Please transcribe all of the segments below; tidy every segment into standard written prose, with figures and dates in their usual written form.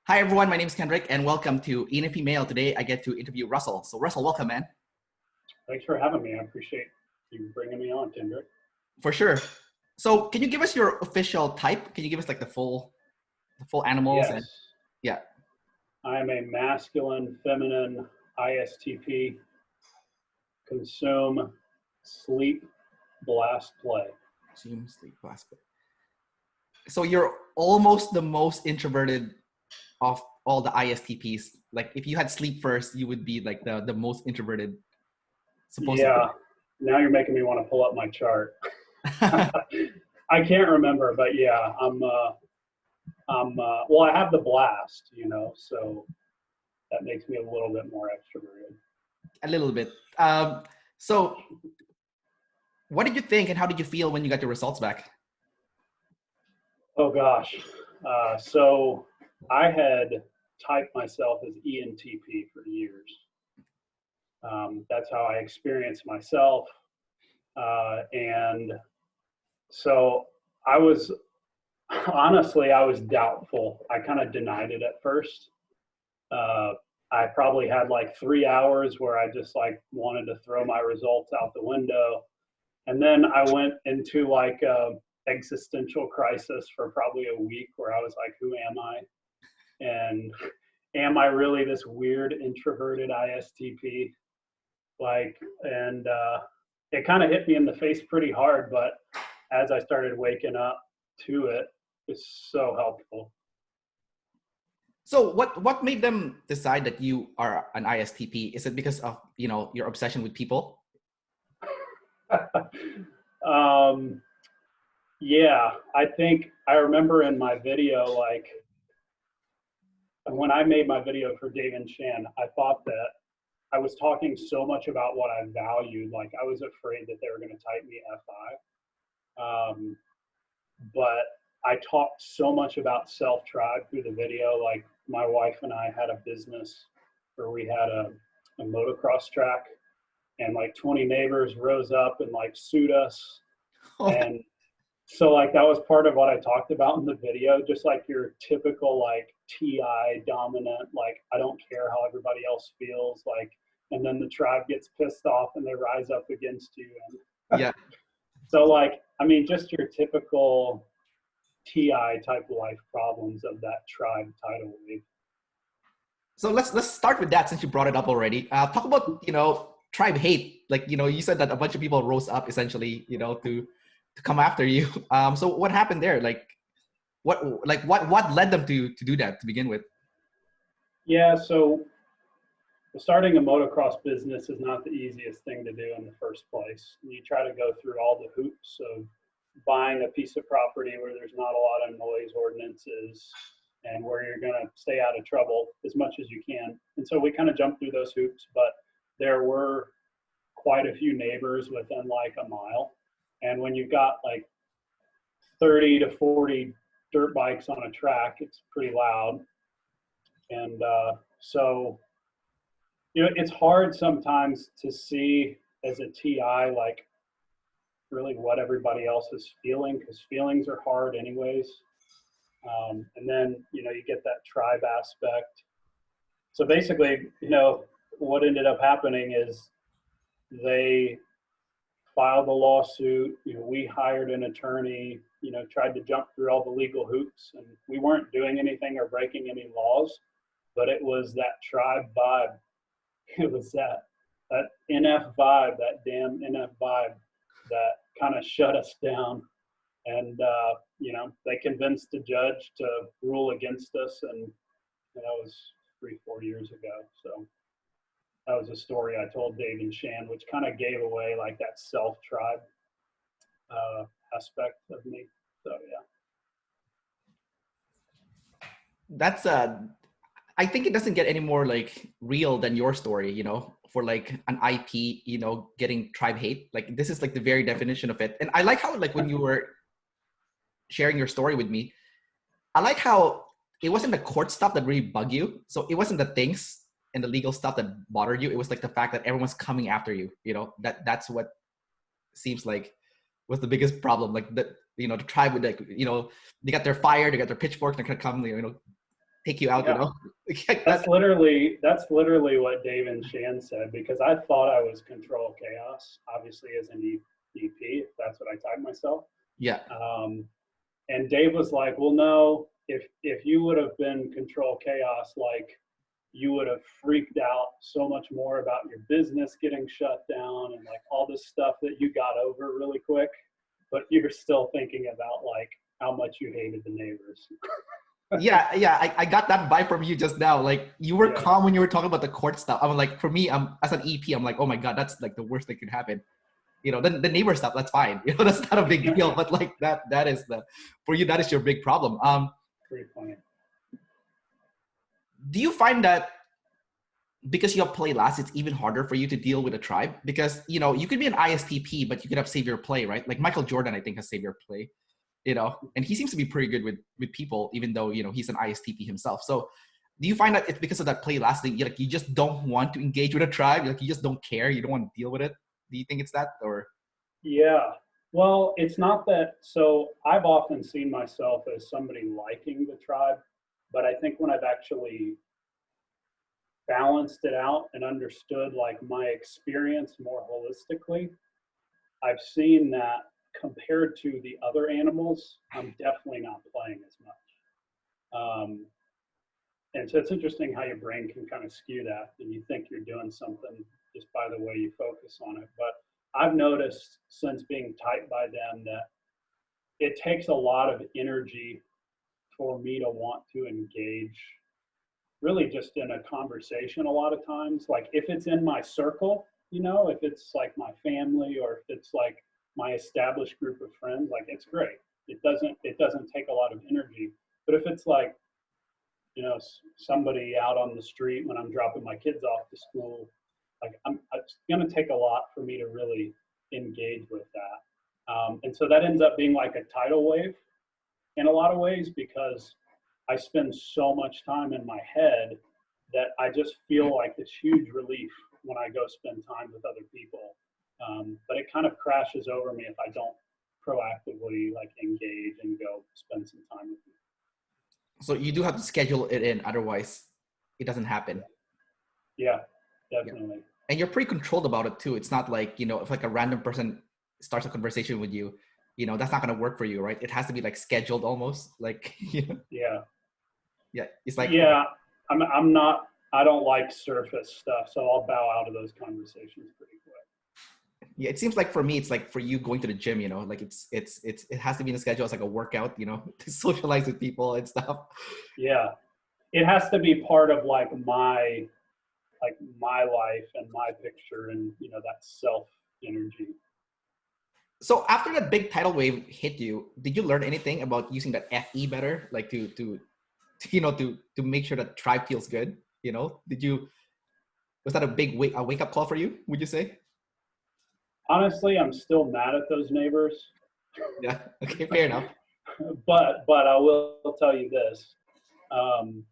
Hi everyone, my name is Kendrick and welcome to ENFP Mail. Today I get to interview Russell. So Russell, welcome, man. Thanks for having me. I appreciate you bringing me on, Kendrick. For sure. So can you give us your official type? Can you give us like the full animals? Yes, And yeah. I am a masculine, feminine ISTP, consume, sleep, blast, play. Consume, sleep, blast. So you're almost the most introverted of all the ISTPs. Like if you had sleep first, you would be like the most introverted, supposedly. Yeah, now you're making me want to pull up my chart. I can't remember, but yeah, well, I have the blast, so that makes me a little bit more extroverted. A little bit. So what did you think and how did you feel when you got your results back? Oh gosh. So I had typed myself as ENTP for years. That's how I experienced myself. And so I was, honestly, I was doubtful. I kind of denied it at first. I probably had like 3 hours where I just like wanted to throw my results out the window. And then I went into like existential crisis for probably a week where I was like, who am I? And am I really this weird introverted ISTP? It kind of hit me in the face pretty hard, but as I started waking up to it, it's so helpful. So what made them decide that you are an ISTP? Is it because of, your obsession with people? Yeah, I think I remember in my video, like when I made my video for Dave and Shan, I thought that I was talking so much about what I valued. Like I was afraid that they were going to type me FI. But I talked so much about self-tribe through the video. Like my wife and I had a business where we had a motocross track, and like 20 neighbors rose up and like sued us. And so like that was part of what I talked about in the video, just like your typical like TI dominant, like I don't care how everybody else feels, like, and then the tribe gets pissed off and they rise up against you. And Yeah. so like, I mean, just your typical TI type life problems of that tribe tidal wave. So let's start with that since you brought it up already. Talk about, tribe hate. Like, you said that a bunch of people rose up essentially, to come after you. So what happened there? Like what led them to do that to begin with? Yeah, so starting a motocross business is not the easiest thing to do in the first place. You try to go through all the hoops of buying a piece of property where there's not a lot of noise ordinances and where you're going to stay out of trouble as much as you can. And so we kind of jumped through those hoops, but there were quite a few neighbors within like a mile. And when you've got like 30 to 40 dirt bikes on a track, it's pretty loud. And so, it's hard sometimes to see as a TI, like really what everybody else is feeling, because feelings are hard anyways. And then, you get that tribe aspect. So basically, what ended up happening is they filed a lawsuit. We hired an attorney, tried to jump through all the legal hoops, and we weren't doing anything or breaking any laws, but it was that tribe vibe. It was that NF vibe, that damn NF vibe that kind of shut us down. And, they convinced the judge to rule against us. And that was 3-4 years ago. So that was a story I told Dave and Shan, which kind of gave away like that self-tribe aspect of me. So, yeah. That's I think it doesn't get any more like real than your story, for like an IP, getting tribe hate. Like this is like the very definition of it. And I like how like when you were sharing your story with me, I like how it wasn't the court stuff that really bugged you. So it wasn't the things and the legal stuff that bothered you. It was like the fact that everyone's coming after you, that's what seems like was the biggest problem. Like the tribe would like, they got their fire, they got their pitchfork, they're gonna come, take you out, you Yeah. know? That's literally what Dave and Shan said, because I thought I was control chaos, obviously as an EP, if that's what I tag myself. Yeah. And Dave was like, well, no, if you would have been control chaos, like you would have freaked out so much more about your business getting shut down and like all this stuff that you got over really quick, but you're still thinking about like how much you hated the neighbors. Yeah. I got that vibe from you just now. Like you were Yeah. calm when you were talking about the court stuff. I'm like, for me, I'm as an EP, I'm like, oh my God, that's like the worst that could happen. You know, the neighbor stuff, that's fine. You know, that's not a big deal. But like that is for you, that is your big problem. Pretty funny. Do you find that because you have play last, it's even harder for you to deal with a tribe? Because, you know, you could be an ISTP, but you could have savior play, right? Like Michael Jordan, I think, has savior play, you know, and he seems to be pretty good with people, even though, you know, he's an ISTP himself. So do you find that it's because of that play last thing, you just don't want to engage with a tribe? Like you just don't care. You don't want to deal with it. Do you think it's that, or? Yeah. Well, it's not that. So I've often seen myself as somebody liking the tribe, but I think when I've actually balanced it out and understood like my experience more holistically, I've seen that compared to the other animals, I'm definitely not playing as much. And so it's interesting how your brain can kind of skew that, and you think you're doing something just by the way you focus on it. But I've noticed since being typed by them that it takes a lot of energy for me to want to engage really just in a conversation a lot of times. Like if it's in my circle, you know, if it's like my family or if it's like my established group of friends, like it's great. It doesn't take a lot of energy. But if it's like, you know, somebody out on the street when I'm dropping my kids off to school, like it's going to take a lot for me to really engage with that. And so that ends up being like a tidal wave in a lot of ways, because I spend so much time in my head that I just feel like this huge relief when I go spend time with other people. But it kind of crashes over me if I don't proactively like engage and go spend some time with people. So you do have to schedule it in, otherwise it doesn't happen. Yeah, definitely. Yeah. And you're pretty controlled about it too. It's not like, you know, if like a random person starts a conversation with you, you know, that's not going to work for you, right? It has to be like scheduled almost, like, you know? Yeah. Yeah. It's like, Yeah, I'm not, I don't like surface stuff, so I'll bow out of those conversations pretty quick. yeah, it seems like for me, it's like for you going to the gym, you know, like it has to be in the schedule. It's like a workout, you know, to socialize with people and stuff. Yeah, it has to be part of like my life and my picture, and you know, that self energy. So after that big tidal wave hit you, did you learn anything about using that FE better? Like to you know, to make sure that tribe feels good, you know? Was that a big wake up call for you, would you say? Honestly, I'm still mad at those neighbors. Yeah. Okay, fair enough. But I will tell you this. Um,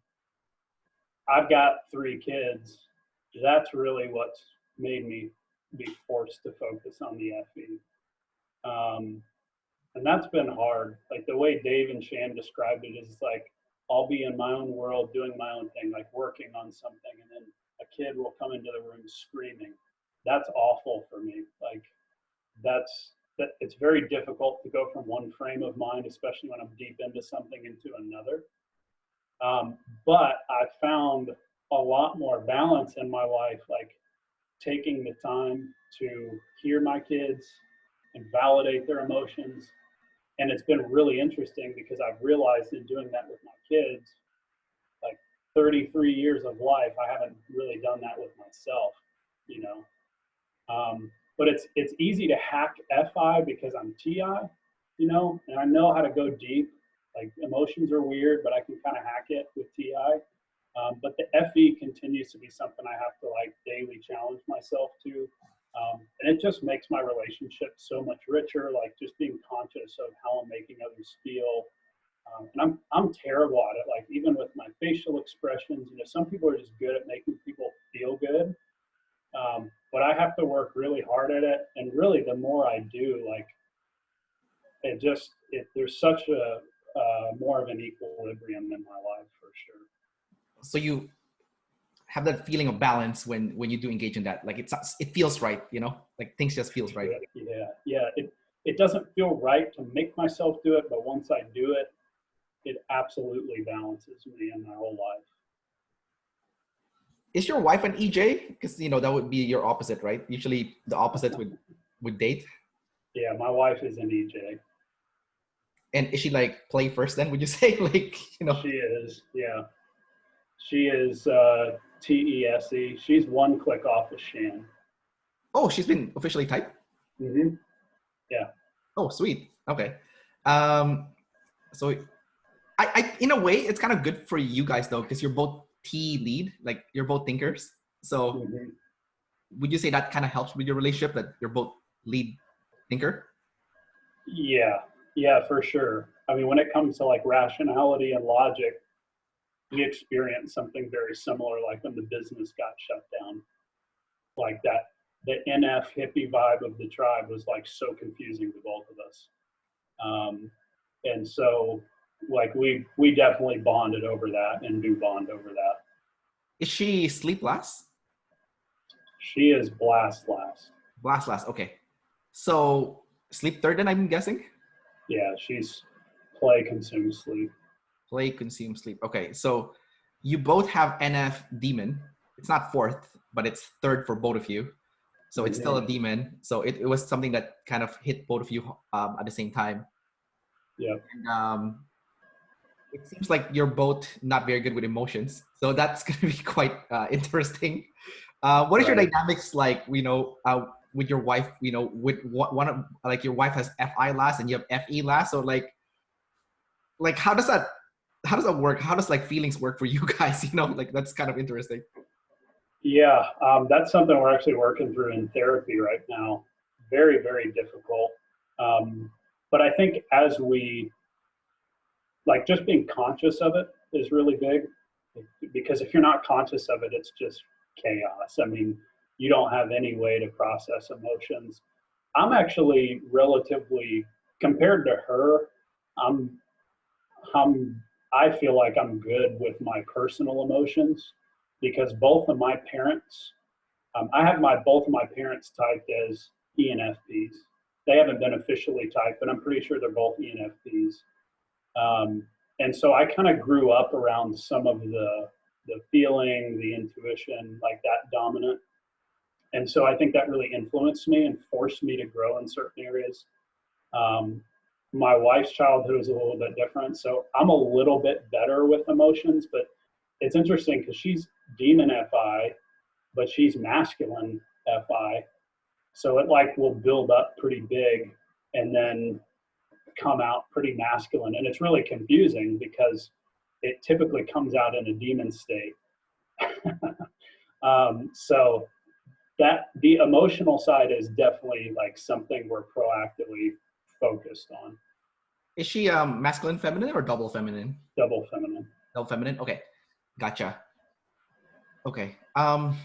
I've got 3 kids. That's really what's made me be forced to focus on the FE. And that's been hard. Like the way Dave and Shan described it is like, I'll be in my own world doing my own thing, like working on something, and then a kid will come into the room screaming. That's awful for me. Like it's very difficult to go from one frame of mind, especially when I'm deep into something, into another. But I found a lot more balance in my life, like taking the time to hear my kids and validate their emotions. And it's been really interesting because I've realized in doing that with my kids, like 33 years of life, I haven't really done that with myself, you know. But it's easy to hack FI because I'm TI, you know, and I know how to go deep. Like emotions are weird, but I can kind of hack it with TI. But the FE continues to be something I have to like daily challenge myself to. And it just makes my relationship so much richer, like just being conscious of how I'm making others feel. And I'm terrible at it, like even with my facial expressions, you know, some people are just good at making people feel good. But I have to work really hard at it. And really the more I do, like there's such a more of an equilibrium in my life for sure. so you have that feeling of balance when you do engage in that. Like it feels right, you know, like things just feels right. Yeah. It doesn't feel right to make myself do it, but once I do it, it absolutely balances me in my whole life. Is your wife an EJ? Because you know that would be your opposite, right? Usually the opposites would date. Yeah, my wife is an EJ. And is she like play first then? Would you say like you know? She is, yeah. She is T-E-S-E. She's one click off of Shan. Oh, she's been officially typed. Mm-hmm. Yeah. Oh, sweet. Okay. Um, so I in a way it's kind of good for you guys though, because you're both T lead, like you're both thinkers. So Mm-hmm. would you say that kind of helps with your relationship that you're both lead thinker? Yeah, for sure. I mean, when it comes to like rationality and logic, we experienced something very similar, like when the business got shut down. Like that, the NF hippie vibe of the tribe was like so confusing to both of us. And so like we definitely bonded over that and do bond over that. Is she sleep last? She is blast last. Blast last. Okay. So sleep third then I'm guessing? Yeah, she's play, consume, sleep. Play, consume, sleep. Okay. So you both have NF demon. It's not fourth, but it's third for both of you. So it's still a demon. So it was something that kind of hit both of you at the same time. Yeah. And, it seems like you're both not very good with emotions. So that's going to be quite interesting. What is your dynamics like, you know, with your wife, you know, with one of, like your wife has FI last and you have FE last. So like how does that work? How does like feelings work for you guys? You know, like that's kind of interesting. Yeah, that's something we're actually working through in therapy right now. Very, very difficult. But I think as we, like just being conscious of it is really big, because if you're not conscious of it, it's just chaos. I mean, you don't have any way to process emotions. I'm actually relatively, compared to her, I'm, I feel like I'm good with my personal emotions because both of my parents, I have both of my parents typed as ENFPs. They haven't been officially typed, but I'm pretty sure they're both ENFPs. And so I kind of grew up around some of the feeling, the intuition, like that dominant. And so I think that really influenced me and forced me to grow in certain areas. My wife's childhood was a little bit different. So I'm a little bit better with emotions, but it's interesting because she's demon FI, but she's masculine FI. So it like will build up pretty big and then come out pretty masculine. And it's really confusing because it typically comes out in a demon state. So that the emotional side is definitely like something we're proactively focused on. Is she masculine feminine or double feminine? Double feminine. Double feminine. Okay, gotcha. Okay. I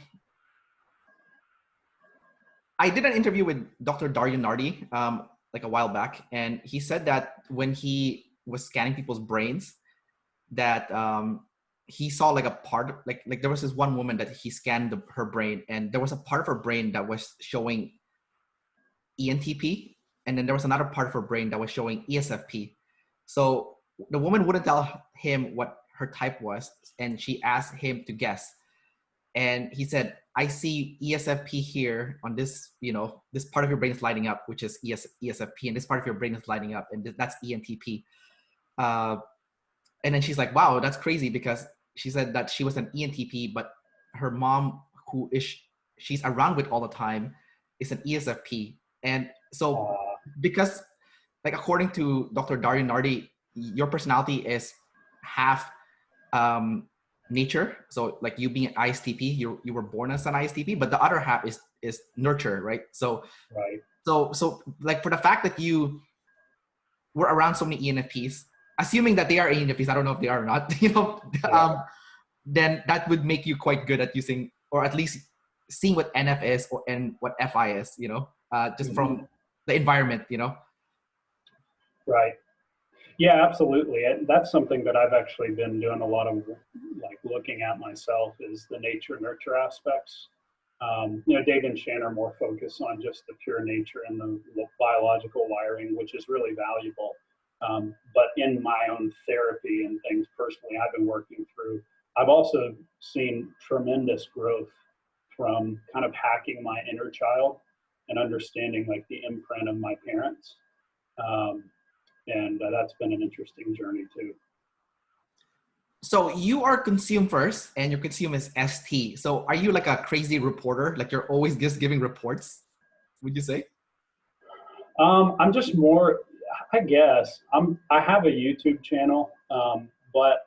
did an interview with Dr. Rationality like a while back, and he said that when he was scanning people's brains, that he saw like a part, like there was this one woman that he scanned her brain, and there was a part of her brain that was showing ENTP, and then there was another part of her brain that was showing ESFP. So the woman wouldn't tell him what her type was, and she asked him to guess. And he said, I see ESFP here on this, you know, this part of your brain is lighting up, which is ESFP, and this part of your brain is lighting up, and that's ENTP. And then she's like, wow, that's crazy, because she said that she was an ENTP, but her mom, who is she's around with all the time, is an ESFP. And so because, like, according to Dr. Dario Nardi, your personality is half nature. So like you being an ISTP, you were born as an ISTP, but the other half is nurture, right? So so like for the fact that you were around so many ENFPs, assuming that they are ENFPs, I don't know if they are or not, you know, then that would make you quite good at using, or at least seeing what NF is and what FI is, you know, just from the environment, you know. Right. Yeah, absolutely. And that's something that I've actually been doing a lot of like looking at myself is the nature nurture aspects. You know, Dave and Shan are more focused on just the pure nature and the biological wiring, which is really valuable. But in my own therapy and things personally I've been working through, I've also seen tremendous growth from kind of hacking my inner child and understanding like the imprint of my parents. And that's been an interesting journey too. So you are consume first and your consume is ST. So are you like a crazy reporter? Like you're always just giving reports, would you say? I'm just more, I guess, I have a YouTube channel, but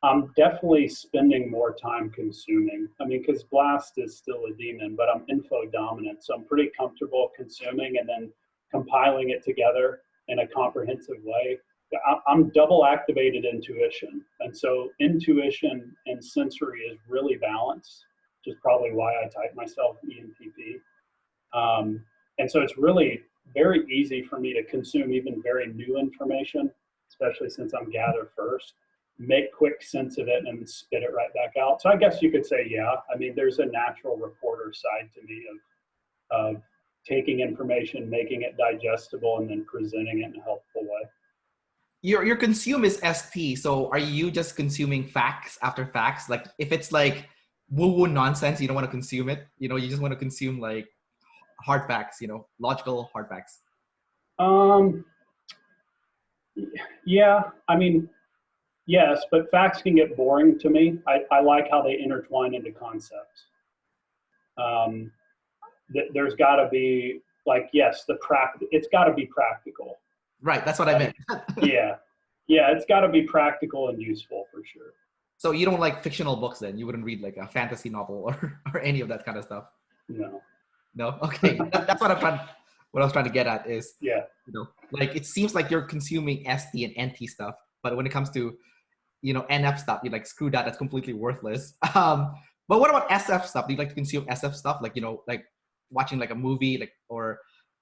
I'm definitely spending more time consuming. I mean, because Blast is still a demon, but I'm info dominant. So I'm pretty comfortable consuming and then compiling it together in a comprehensive way. I'm double activated intuition. And so intuition and sensory is really balanced, which is probably why I type myself ENFP. And so it's really very easy for me to consume even very new information, especially since I'm gather first, make quick sense of it and spit it right back out. So I guess you could say, yeah, I mean, there's a natural reporter side to me of taking information, making it digestible, and then presenting it in a helpful way. Your consume is ST. So are you just consuming facts after facts? Like if it's like woo-woo nonsense, you don't want to consume it. You know, you just want to consume like hard facts, you know, logical hard facts. Yeah, I mean, yes, but facts can get boring to me. I like how they intertwine into concepts. There's got to be like, yes, it's got to be practical. Right, that's what I meant. Yeah, it's got to be practical and useful for sure. So you don't like fictional books then? You wouldn't read like a fantasy novel or any of that kind of stuff? No. No? Okay, that's what I was trying to get at is, yeah, you know, like it seems like you're consuming ST and NT stuff, but when it comes to, you know, NF stuff, you're like, screw that, that's completely worthless. But what about SF stuff? Do you like to consume SF stuff? Like, you know, like watching like a movie, like, or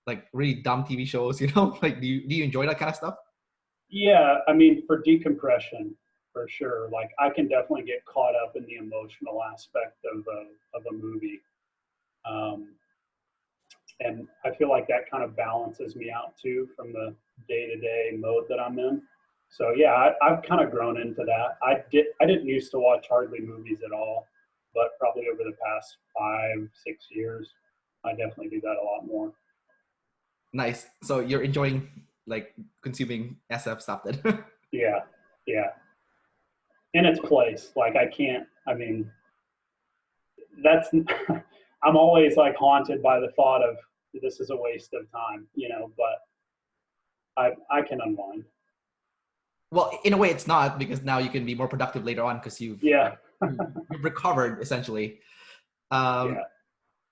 like really dumb TV shows, you know? Like, do you enjoy that kind of stuff? Yeah, I mean, for decompression, for sure. Like, I can definitely get caught up in the emotional aspect of a movie. And I feel like that kind of balances me out too from the day-to-day mode that I'm in. So yeah, I've kind of grown into that. I didn't used to watch hardly movies at all, but probably over the past 5-6 years, I definitely do that a lot more. Nice. So you're enjoying like consuming SF stuff then? Yeah, in its place. Like I mean, that's, I'm always like haunted by the thought of this is a waste of time, you know, but I can unwind. Well, in a way it's not, because now you can be more productive later on because you've recovered essentially. Yeah.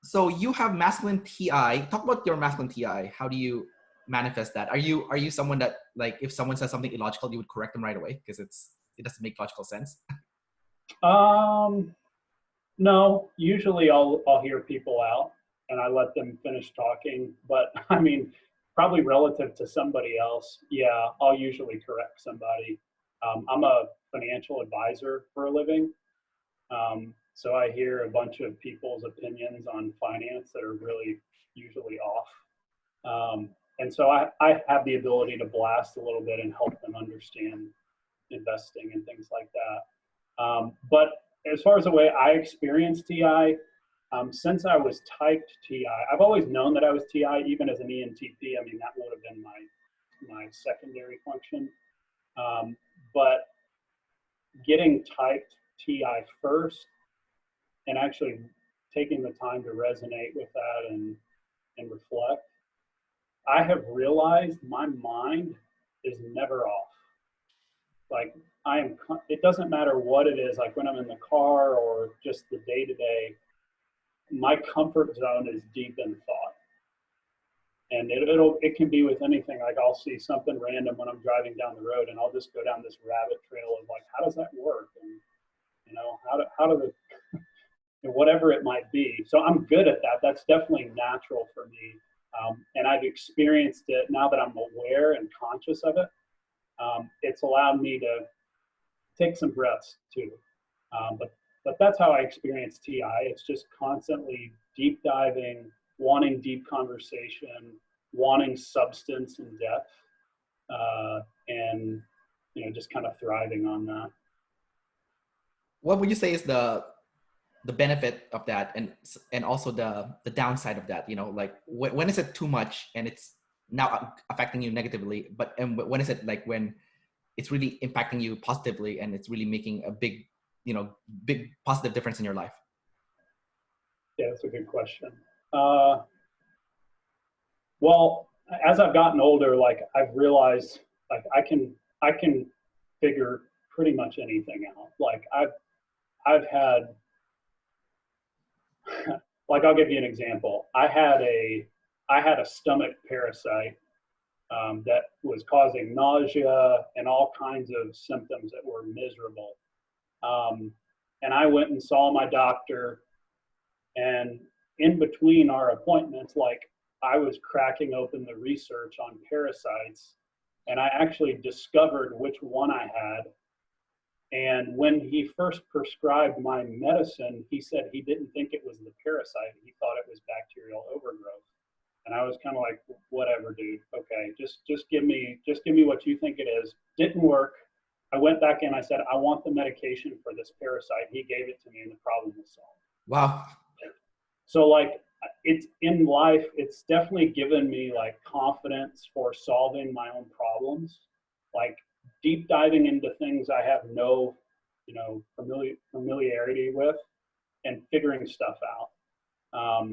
So you have masculine TI. Talk about your masculine TI. How do you manifest that? Are you someone that, like, if someone says something illogical, you would correct them right away because it doesn't make logical sense? No, usually I'll hear people out and I let them finish talking. But I mean, probably relative to somebody else, yeah, I'll usually correct somebody. I'm a financial advisor for a living. So I hear a bunch of people's opinions on finance that are really usually off. And so I have the ability to blast a little bit and help them understand investing and things like that. But as far as the way I experience TI, since I was typed TI, I've always known that I was TI, even as an ENTP. I mean, that would have been my secondary function. But getting typed TI first and actually taking the time to resonate with that and reflect, I have realized my mind is never off. Like it doesn't matter what it is, like when I'm in the car or just the day to day, my comfort zone is deep in thought. And it can be with anything. Like I'll see something random when I'm driving down the road and I'll just go down this rabbit trail of like, how does that work? And, you know, how do the, whatever it might be. So I'm good at that. That's definitely natural for me. And I've experienced it now that I'm aware and conscious of it. It's allowed me to take some breaths too. But that's how I experience TI. It's just constantly deep diving, wanting deep conversation, wanting substance and depth, and just kind of thriving on that. What would you say is the benefit of that, and also the downside of that? Like when is it too much and it's now affecting you negatively, and when is it like when it's really impacting you positively and it's really making a big positive difference in your life? Yeah, that's a good question. Well, as I've gotten older, like I've realized, like I can figure pretty much anything out. Like I've had, like I'll give you an example. I had a stomach parasite that was causing nausea and all kinds of symptoms that were miserable. And I went and saw my doctor, and in between our appointments, like I was cracking open the research on parasites, and I actually discovered which one I had. And when he first prescribed my medicine, he said he didn't think it was the parasite. He thought it was bacterial overgrowth. And I was kind of like, whatever, dude. Okay, just give me what you think it is. Didn't work. I went back in. I said, I want the medication for this parasite. He gave it to me, and the problem was solved. Wow. So like, it's in life, it's definitely given me like confidence for solving my own problems, like deep diving into things I have no, familiarity with, and figuring stuff out.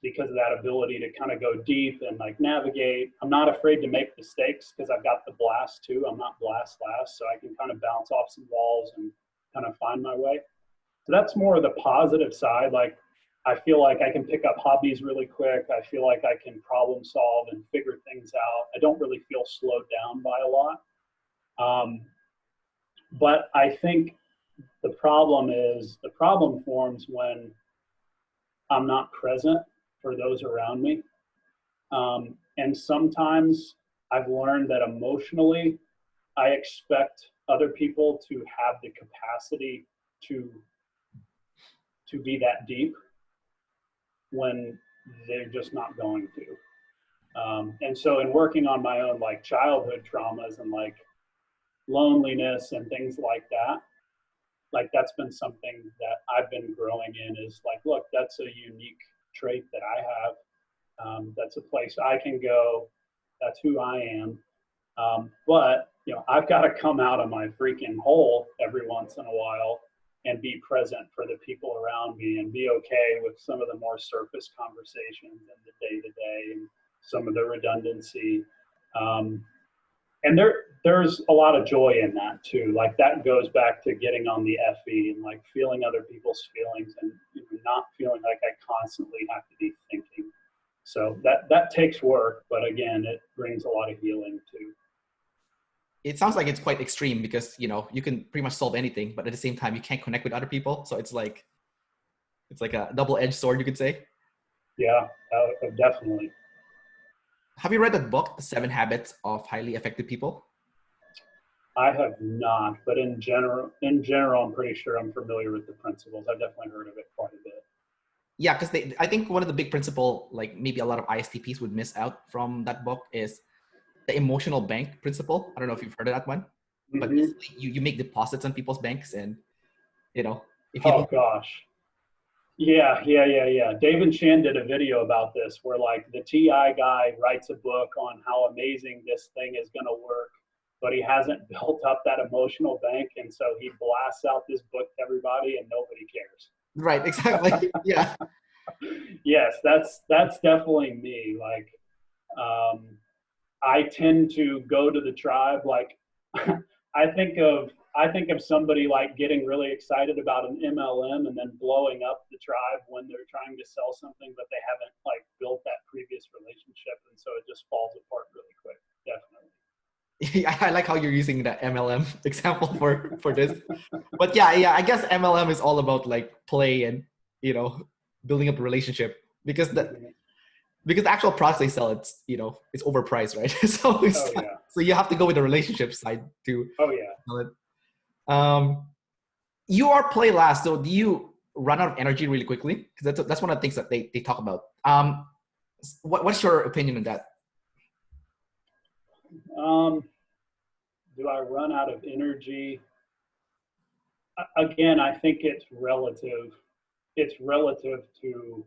Because of that ability to kind of go deep and like navigate. I'm not afraid to make mistakes because I've got the blast too. I'm not blast last, so I can kind of bounce off some walls and kind of find my way. So that's more of the positive side. Like I feel like I can pick up hobbies really quick. I feel like I can problem solve and figure things out. I don't really feel slowed down by a lot. But I think the problem forms when I'm not present for those around me. And sometimes I've learned that emotionally, I expect other people to have the capacity to be that deep when they're just not going to. And so in working on my own like childhood traumas and like loneliness and things like that, like that's been something that I've been growing in, is like, look, that's a unique trait that I have. That's a place I can go. That's who I am. But I've got to come out of my freaking hole every once in a while and be present for the people around me, and be okay with some of the more surface conversations and the day-to-day and some of the redundancy. And there's a lot of joy in that too. Like that goes back to getting on the FE and like feeling other people's feelings, and not feeling like I constantly have to be thinking. So that takes work, but again, it brings a lot of healing too. It sounds like it's quite extreme because you can pretty much solve anything, but at the same time you can't connect with other people. So it's like a double-edged sword, you could say. Yeah, definitely. Have you read that book, The 7 Habits of Highly Effective People? I have not, but in general, I'm pretty sure I'm familiar with the principles. I've definitely heard of it quite a bit. Yeah, because I think one of the big principle, like maybe a lot of ISTPs would miss out from that book, is the emotional bank principle. I don't know if you've heard of that one, but basically you make deposits on people's banks, and if you oh gosh. Yeah. David Chan did a video about this where like the TI guy writes a book on how amazing this thing is going to work, but he hasn't built up that emotional bank. And so he blasts out this book to everybody and nobody cares. Right. Exactly. Yeah. Yes, that's definitely me. Like, I tend to go to the tribe. Like I think of somebody like getting really excited about an MLM and then blowing up the tribe when they're trying to sell something, but they haven't like built that previous relationship. And so it just falls apart really quick. Definitely. I like how you're using the MLM example for this. But yeah, I guess MLM is all about like play and, building up a relationship, because the actual products they sell, it's overpriced, right? So you have to go with the relationship side to sell it. Um, you are play last, so do you run out of energy really quickly? Because that's one of the things that they talk about. What's your opinion on that? Do I run out of energy? Again, I think it's relative. It's relative to,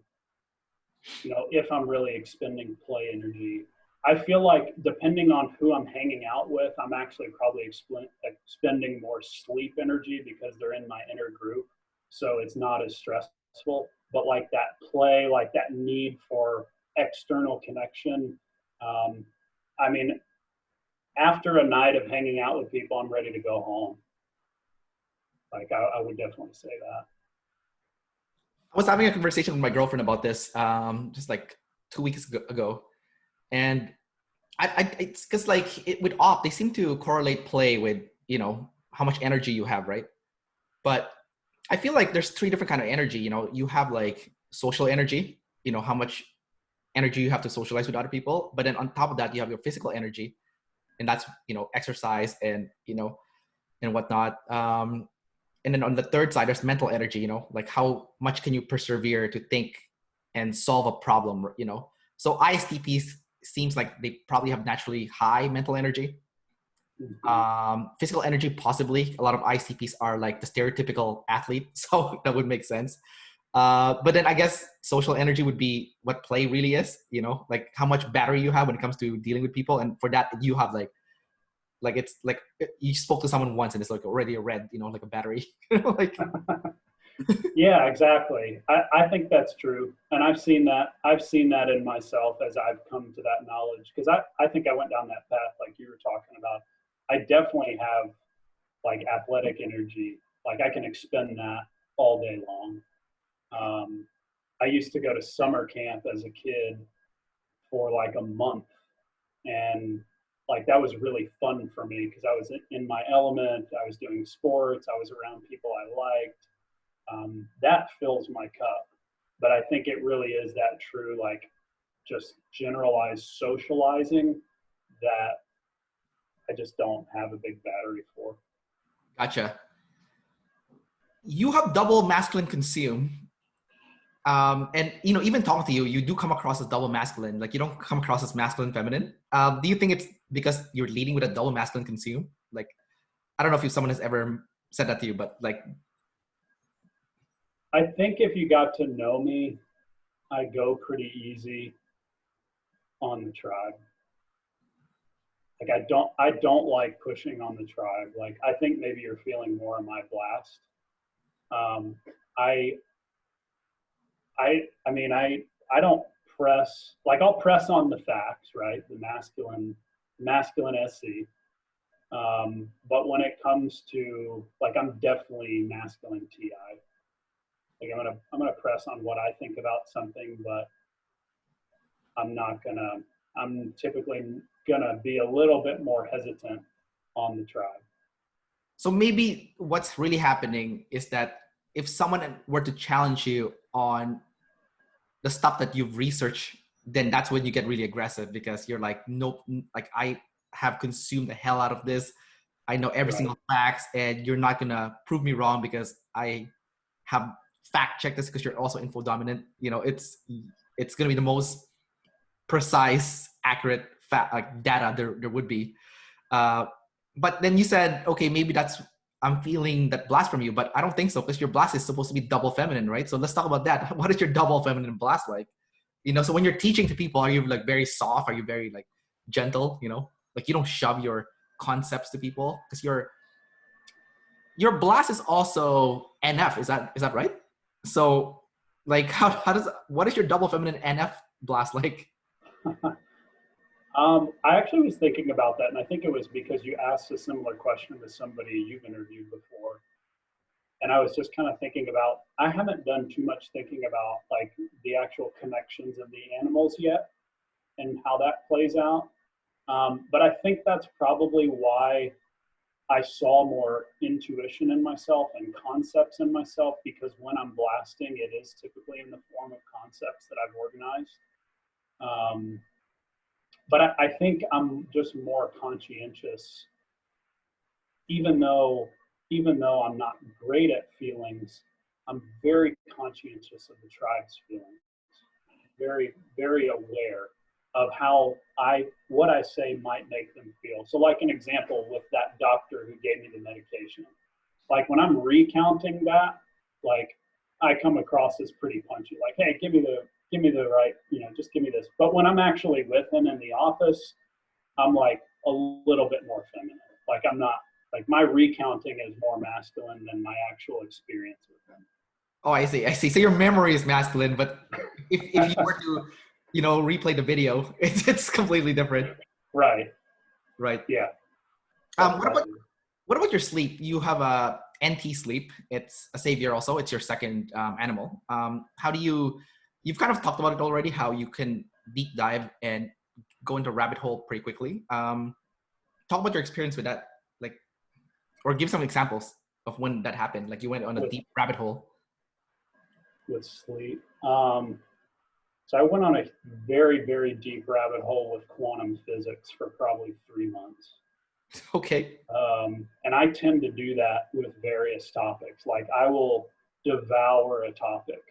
if I'm really expending play energy. I feel like depending on who I'm hanging out with, I'm actually probably expending more sleep energy because they're in my inner group. So it's not as stressful. But like that play, like that need for external connection. I mean, after a night of hanging out with people, I'm ready to go home. Like I would definitely say that. I was having a conversation with my girlfriend about this just like 2 weeks ago. And it's because like with op, they seem to correlate play with, how much energy you have, right? But I feel like there's three different kind of energy. You have like social energy, how much energy you have to socialize with other people. But then on top of that, you have your physical energy, and that's, exercise and, and whatnot. And then on the third side, there's mental energy, like how much can you persevere to think and solve a problem, So ISTPs seems like they probably have naturally high mental energy. Physical energy, possibly. A lot of ISTPs are like the stereotypical athlete, so that would make sense. But then I guess social energy would be what play really is, like how much battery you have when it comes to dealing with people. And for that, you have like it's like you spoke to someone once and it's like already a red, like a battery. like Yeah, exactly. I think that's true. And I've seen that in myself as I've come to that knowledge. Because I think I went down that path like you were talking about. I definitely have like athletic energy. Like I can expend that all day long. I used to go to summer camp as a kid for like a month. And like that was really fun for me because I was in my element. I was doing sports. I was around people I liked. That fills my cup. But I think it really is that true, like just generalized socializing that I just don't have a big battery for. Gotcha. You have double masculine consume. And even talking to you, you do come across as double masculine. Like you don't come across as masculine feminine. Do you think it's because you're leading with a double masculine consume? Like, I don't know if someone has ever said that to you, but like, I think if you got to know me, I go pretty easy on the tribe. Like I don't like pushing on the tribe. Like I think maybe you're feeling more of my blast. Um, I I mean I don't press, like I'll press on the facts, right? The masculine SC. But when it comes to like I'm definitely masculine TI. Like I'm gonna press on what I think about something, but I'm typically gonna be a little bit more hesitant on the tribe. so maybe what's really happening is that if someone were to challenge you on the stuff that you've researched, then that's when you get really aggressive because you're like, nope, like I have consumed the hell out of this. I know every single facts, and you're not gonna prove me wrong because I have fact checked this because you're also info dominant. It's gonna be the most precise, accurate like data there would be. But then you said, okay, maybe that's I'm feeling that blast from you, but I don't think so because your blast is supposed to be double feminine, right? So let's talk about that. What is your double feminine blast like? So when you're teaching to people, are you like very soft? Are you very like gentle? Like you don't shove your concepts to people because your blast is also NF. Is that right? So like what is your double feminine NF blast like? I actually was thinking about that, and I think it was because you asked a similar question to somebody you've interviewed before. And I was just kind of thinking about, I haven't done too much thinking about like the actual connections of the animals yet and how that plays out. But I think that's probably why I saw more intuition in myself and concepts in myself, because when I'm blasting, it is typically in the form of concepts that I've organized. But I think I'm just more conscientious, even though even though I'm not great at feelings, I'm very conscientious of the tribe's feelings, very, very aware of how what I say might make them feel. So like an example with that doctor who gave me the medication, like when I'm recounting that, like I come across as pretty punchy, like, hey, give me the right, just give me this. But when I'm actually with him in the office, I'm like a little bit more feminine. Like I'm not, like my recounting is more masculine than my actual experience with him. Oh, I see. I see. So your memory is masculine, but if you were to, replay the video, it's completely different. Right. Right. Yeah. What about your sleep? You have a NT sleep. It's a savior also. It's your second animal. You've kind of talked about it already, how you can deep dive and go into a rabbit hole pretty quickly. Talk about your experience with that, like, or give some examples of when that happened. Like you went on a deep rabbit hole. With sleep. So I went on a very, very deep rabbit hole with quantum physics for probably 3 months. Okay. And I tend to do that with various topics. Like I will devour a topic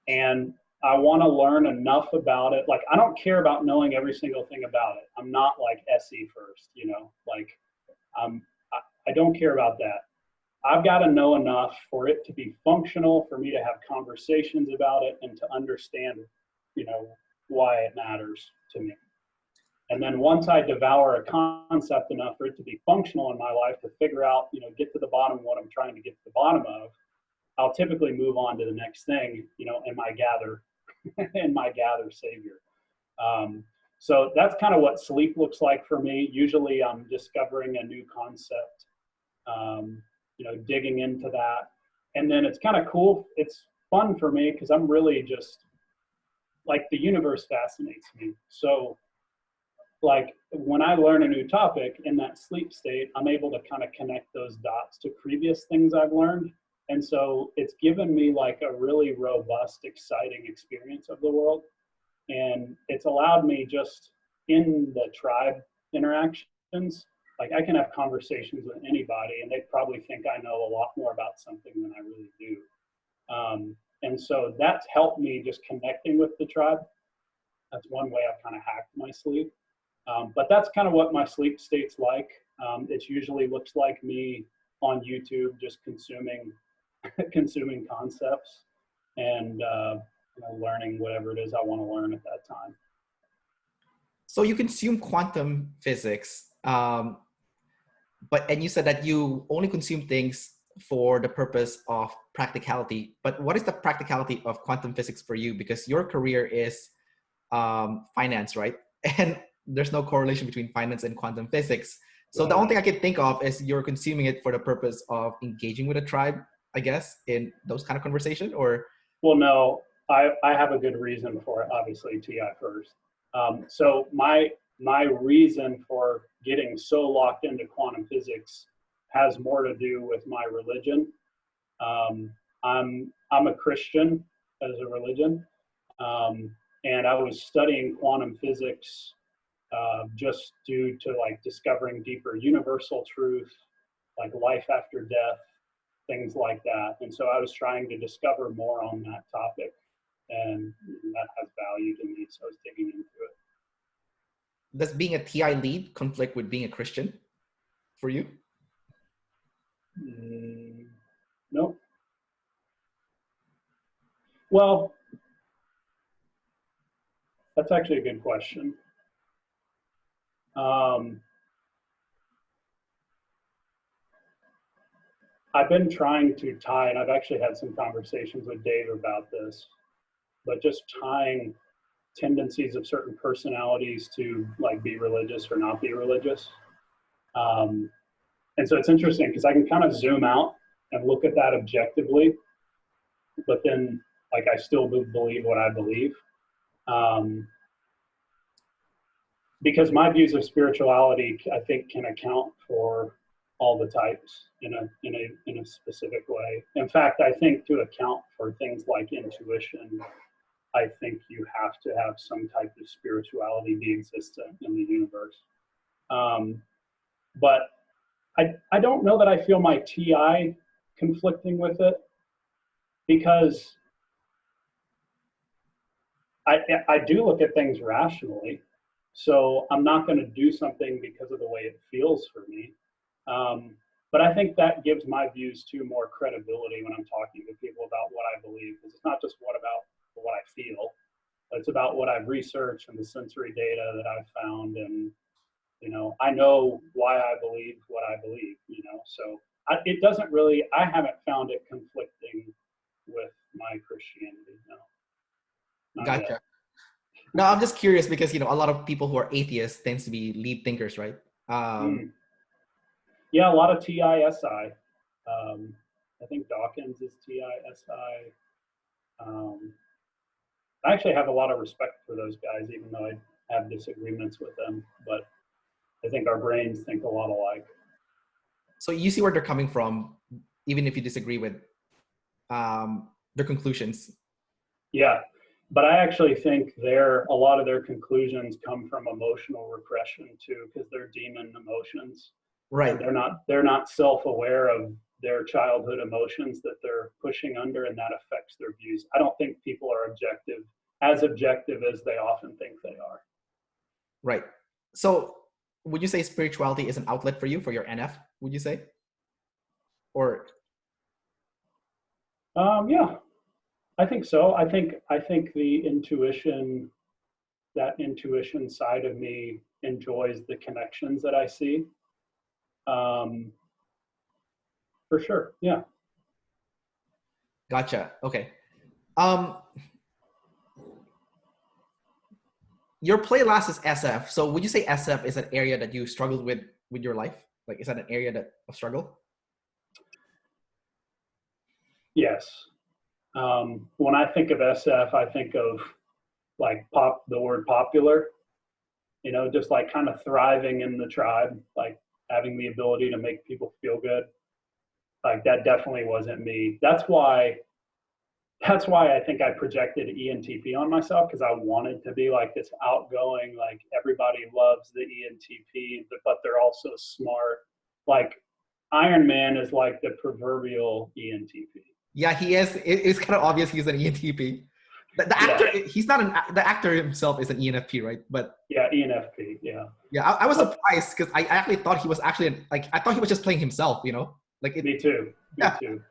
and I want to learn enough about it. Like I don't care about knowing every single thing about it. I'm not like SE first, like I don't care about that. I've got to know enough for it to be functional, for me to have conversations about it and to understand, why it matters to me. And then once I devour a concept enough for it to be functional in my life, to figure out, get to the bottom of what I'm trying to get to the bottom of, I'll typically move on to the next thing, in my gather savior. So that's kind of what sleep looks like for me. Usually I'm discovering a new concept, digging into that. And then it's kind of cool. It's fun for me because I'm really just like, the universe fascinates me. So like when I learn a new topic in that sleep state, I'm able to kind of connect those dots to previous things I've learned. And so it's given me like a really robust, exciting experience of the world. And it's allowed me just in the tribe interactions, like I can have conversations with anybody and they probably think I know a lot more about something than I really do. And so that's helped me just connecting with the tribe. That's one way I've kind of hacked my sleep. But that's kind of what my sleep state's like. It usually looks like me on YouTube, just consuming concepts and learning whatever it is I want to learn at that time. So you consume quantum physics, and you said that you only consume things for the purpose of practicality. But what is the practicality of quantum physics for you? Because your career is finance, right? And there's no correlation between finance and quantum physics. So the only thing I can think of is you're consuming it for the purpose of engaging with a tribe, I guess, in those kind of conversation, or? Well, no, I have a good reason for it, obviously, TI first. So my reason for getting so locked into quantum physics has more to do with my religion. I'm a Christian as a religion, and I was studying quantum physics just due to like discovering deeper universal truth, like life after death, things like that. And so I was trying to discover more on that topic, and that has value to me, so I was digging into it. Does being a TI lead conflict with being a Christian for you? Nope. Well, that's actually a good question. I've been trying to tie, and I've actually had some conversations with Dave about this, but just tying tendencies of certain personalities to like be religious or not be religious. And so it's interesting because I can kind of zoom out and look at that objectively, but then like I still believe what I believe. Because my views of spirituality, I think, can account for all the types in a specific way. In fact, I think to account for things like intuition, I think you have to have some type of spirituality be existent in the universe. But I don't know that I feel my TI conflicting with it, because I do look at things rationally. So I'm not going to do something because of the way it feels for me. But I think that gives my views too more credibility when I'm talking to people about what I believe, because it's not just what I feel. It's about what I've researched and the sensory data that I've found, and I know why I believe what I believe. So it doesn't really. I haven't found it conflicting with my Christianity. No, not yet. Gotcha. No, I'm just curious because a lot of people who are atheists tends to be lead thinkers, right? Yeah, a lot of TISI. I think Dawkins is TISI. I actually have a lot of respect for those guys, even though I have disagreements with them. But I think our brains think a lot alike. So you see where they're coming from, even if you disagree with their conclusions. Yeah, but I actually think a lot of their conclusions come from emotional repression too, because they're demon emotions. Right. And they're not self-aware of their childhood emotions that they're pushing under, and that affects their views. I don't think people are as objective as they often think they are. Right. So would you say spirituality is an outlet for you, for your NF, would you say? Or yeah, I think so. I think the that intuition side of me enjoys the connections that I see. For sure. Yeah. Gotcha. Okay. Your playlist is SF. So would you say SF is an area that you struggled with your life? Like, is that an area of struggle? Yes. When I think of SF, I think of like the word popular, just like kind of thriving in the tribe, like having the ability to make people feel good. Like that definitely wasn't me. That's why I think I projected ENTP on myself, because I wanted to be like this outgoing, like everybody loves the ENTP, but they're also smart. Like Iron Man is like the proverbial ENTP. Yeah, he is. It's kind of obvious he's an ENTP. The actor, he's not the actor himself is an ENFP, right? But yeah, ENFP. Yeah. Yeah, I was surprised because I actually thought he was actually I thought he was just playing himself, Like me too. Me too.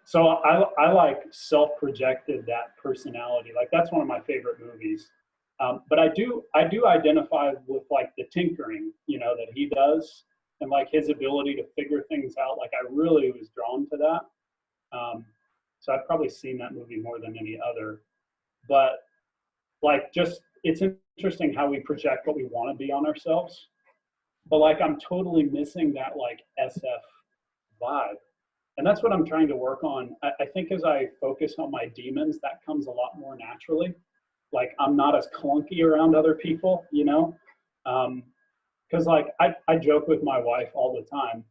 So I like self-projected that personality. Like that's one of my favorite movies. But I do identify with like the tinkering, that he does, and like his ability to figure things out. Like I really was drawn to that. So I've probably seen that movie more than any other. But like it's interesting how we project what we want to be on ourselves. But like I'm totally missing that like SF vibe. And that's what I'm trying to work on. I think as I focus on my demons, that comes a lot more naturally. Like I'm not as clunky around other people, because like I joke with my wife all the time,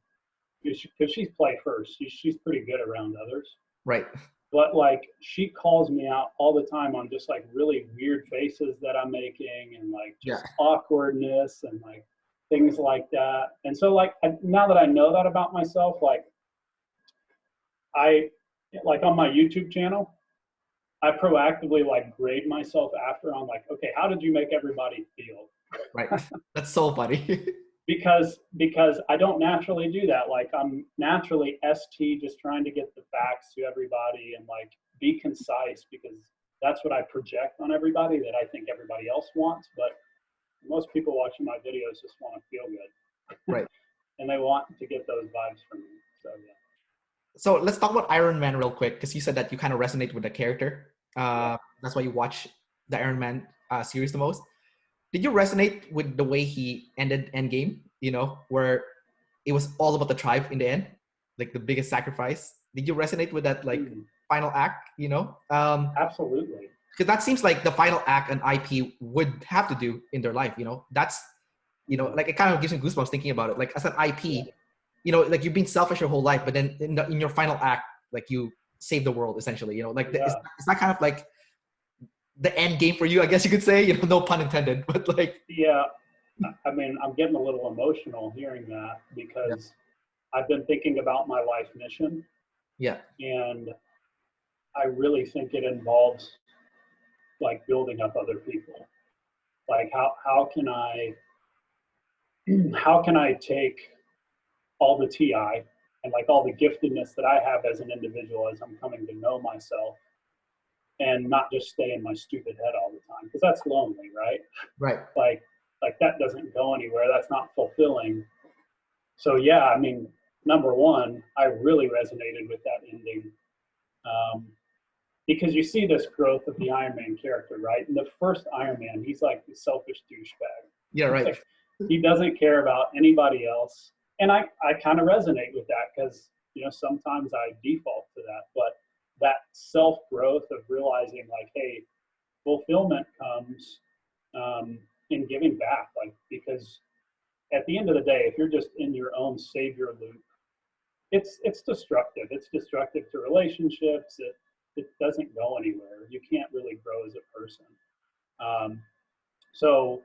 because she's play first. She's pretty good around others. Right. But like she calls me out all the time on just like really weird faces that I'm making, and like just awkwardness and like things like that. And so like now that I know that about myself, like on my YouTube channel, I proactively like grade myself after on like, okay, how did you make everybody feel? Right. That's so funny. because I don't naturally do that. Like I'm naturally ST, just trying to get the facts to everybody and like be concise, because that's what I project on everybody that I think everybody else wants. But most people watching my videos just want to feel good. Right. And they want to get those vibes from me. So yeah. So let's talk about Iron Man real quick, because you said that you kind of resonate with the character. That's why you watch the Iron Man series the most. Did you resonate with the way he ended Endgame? Where it was all about the tribe in the end, like the biggest sacrifice. Did you resonate with that like final act? Absolutely. Because that seems like the final act an IP would have to do in their life. That's like it kind of gives me goosebumps thinking about it. Like as an IP, like you've been selfish your whole life, but then in your final act, like you save the world essentially. Like is that kind of like the end game for you? I guess you could say. No pun intended, but like. Yeah, I mean, I'm getting a little emotional hearing that, because I've been thinking about my life mission, Yeah. and I really think it involves like building up other people. Like how can I how can I take all the TI and like all the giftedness that I have as an individual as I'm coming to know myself, and not just stay in my stupid head all the time, because that's lonely, right? Right. Like that doesn't go anywhere. That's not fulfilling. So yeah, I mean, number one, I really resonated with that ending, um, because you see this growth of the Iron Man character, right? In the first Iron Man, he's like the selfish Yeah. douchebag. Right. Like, he doesn't care about anybody else, and I kind of resonate with that, because sometimes I default to that, but that self growth of realizing like, hey, fulfillment comes in giving back, like, because at the end of the day, if you're just in your own savior loop, it's destructive. It's destructive to relationships. It doesn't go anywhere. You can't really grow as a person. Um, so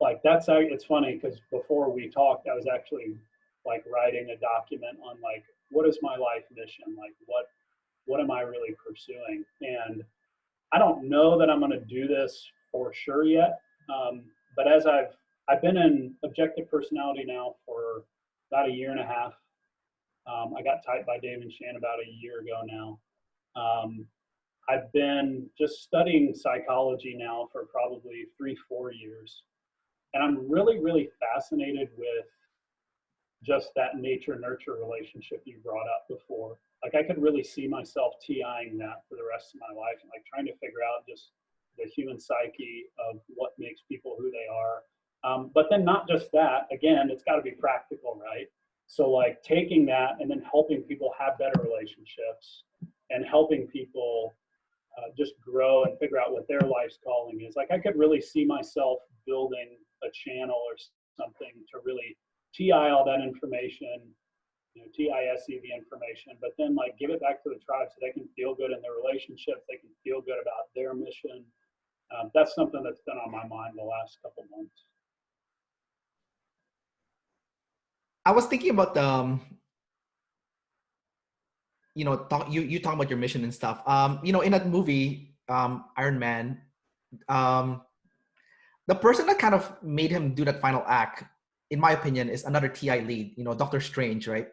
like it's funny, because before we talked, I was actually like writing a document on like, what is my life mission? Like what am I really pursuing? And I don't know that I'm going to do this for sure yet. But as I've been in objective personality now for about a year and a half. I got typed by Dave and Shan about a year ago now. Um, I've been just studying psychology now for probably 3-4 years. And I'm really, really fascinated with just that nature nurture relationship you brought up before. Like, I could really see myself TIing that for the rest of my life, and like trying to figure out just the human psyche of what makes people who they are. But then not just that, again, it's got to be practical, right? So like taking that and then helping people have better relationships, and helping people just grow and figure out what their life's calling is. Like, I could really see myself building a channel or something to really TI all that information, TISE the information, but then like give it back to the tribe so they can feel good in their relationships. They can feel good about their mission. That's something that's been on my mind the last couple months. I was thinking about the, you talking about your mission and stuff. In that movie, Iron Man, um, the person that kind of made him do that final act, in my opinion, is another TI lead. Doctor Strange, right?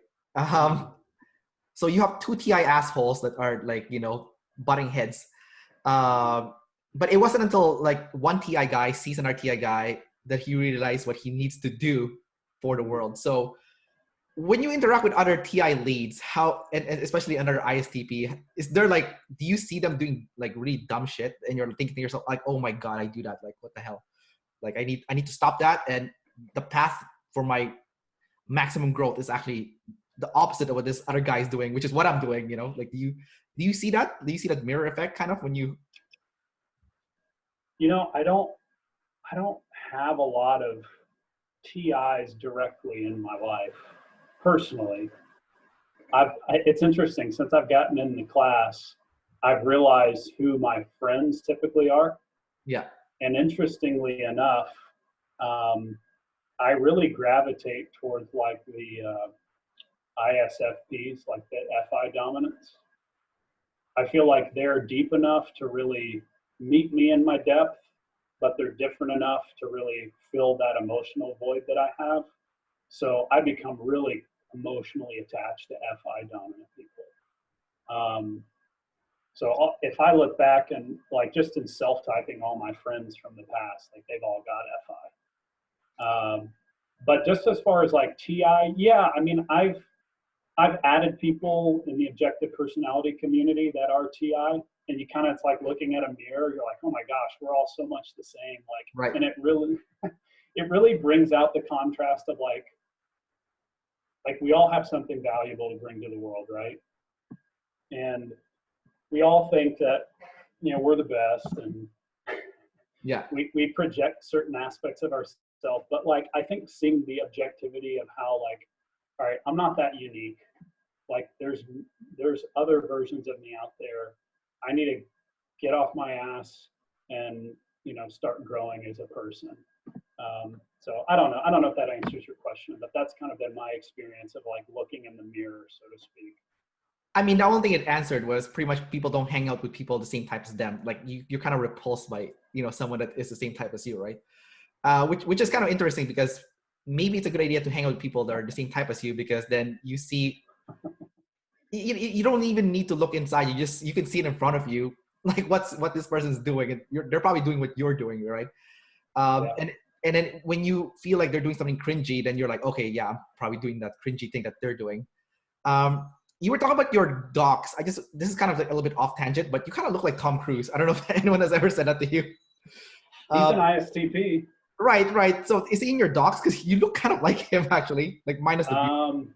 So you have two TI assholes that are like, butting heads. But it wasn't until like one TI guy sees another TI guy that he realized what he needs to do for the world. So when you interact with other TI leads, how, and especially under ISTP, is there like, do you see them doing like really dumb shit, and you're thinking to yourself like, oh my God, I do that. Like, what the hell? Like, I need to stop that. And the path for my maximum growth is actually the opposite of what this other guy is doing, which is what I'm doing. Like, do you see that? Do you see that mirror effect kind of when you? I don't have a lot of TIs directly in my life personally. It's interesting, since I've gotten in the class, I've realized who my friends typically are. Yeah. And interestingly enough, I really gravitate towards like the ISFPs, like the FI dominance. I feel like they're deep enough to really meet me in my depth, but they're different enough to really fill that emotional void that I have. So I become really emotionally attached to FI dominant people. So if I look back and like just in self-typing all my friends from the past, like they've all got FI. But just as far as like TI, yeah, I mean, I've added people in the objective personality community that are TI, and you kind of, it's like looking at a mirror. You're like, oh my gosh, we're all so much the same. Like, Right. And it really brings out the contrast of like we all have something valuable to bring to the world, right? And we all think that we're the best, and Yeah. we project certain aspects of ourselves. But like, I think seeing the objectivity of how like, all right, I'm not that unique. Like there's other versions of me out there. I need to get off my ass and start growing as a person. So I don't know. I don't know if that answers your question, but that's kind of been my experience of like looking in the mirror, so to speak. I mean, the only thing it answered was pretty much people don't hang out with people the same type as them. Like you're kind of repulsed by, someone that is the same type as you, right? Which is kind of interesting because maybe it's a good idea to hang out with people that are the same type as you, because then you see, you don't even need to look inside. You can see it in front of you, like what this person's doing, and they're probably doing what you're doing, right? Yeah. And then when you feel like they're doing something cringy, then you're like, okay, yeah, I'm probably doing that cringy thing that they're doing. You were talking about your docs. This is kind of like a little bit off tangent, but you kind of look like Tom Cruise. I don't know if anyone has ever said that to you. He's an ISTP. Right. So is he in your docs? Because you look kind of like him, actually, like minus the beard.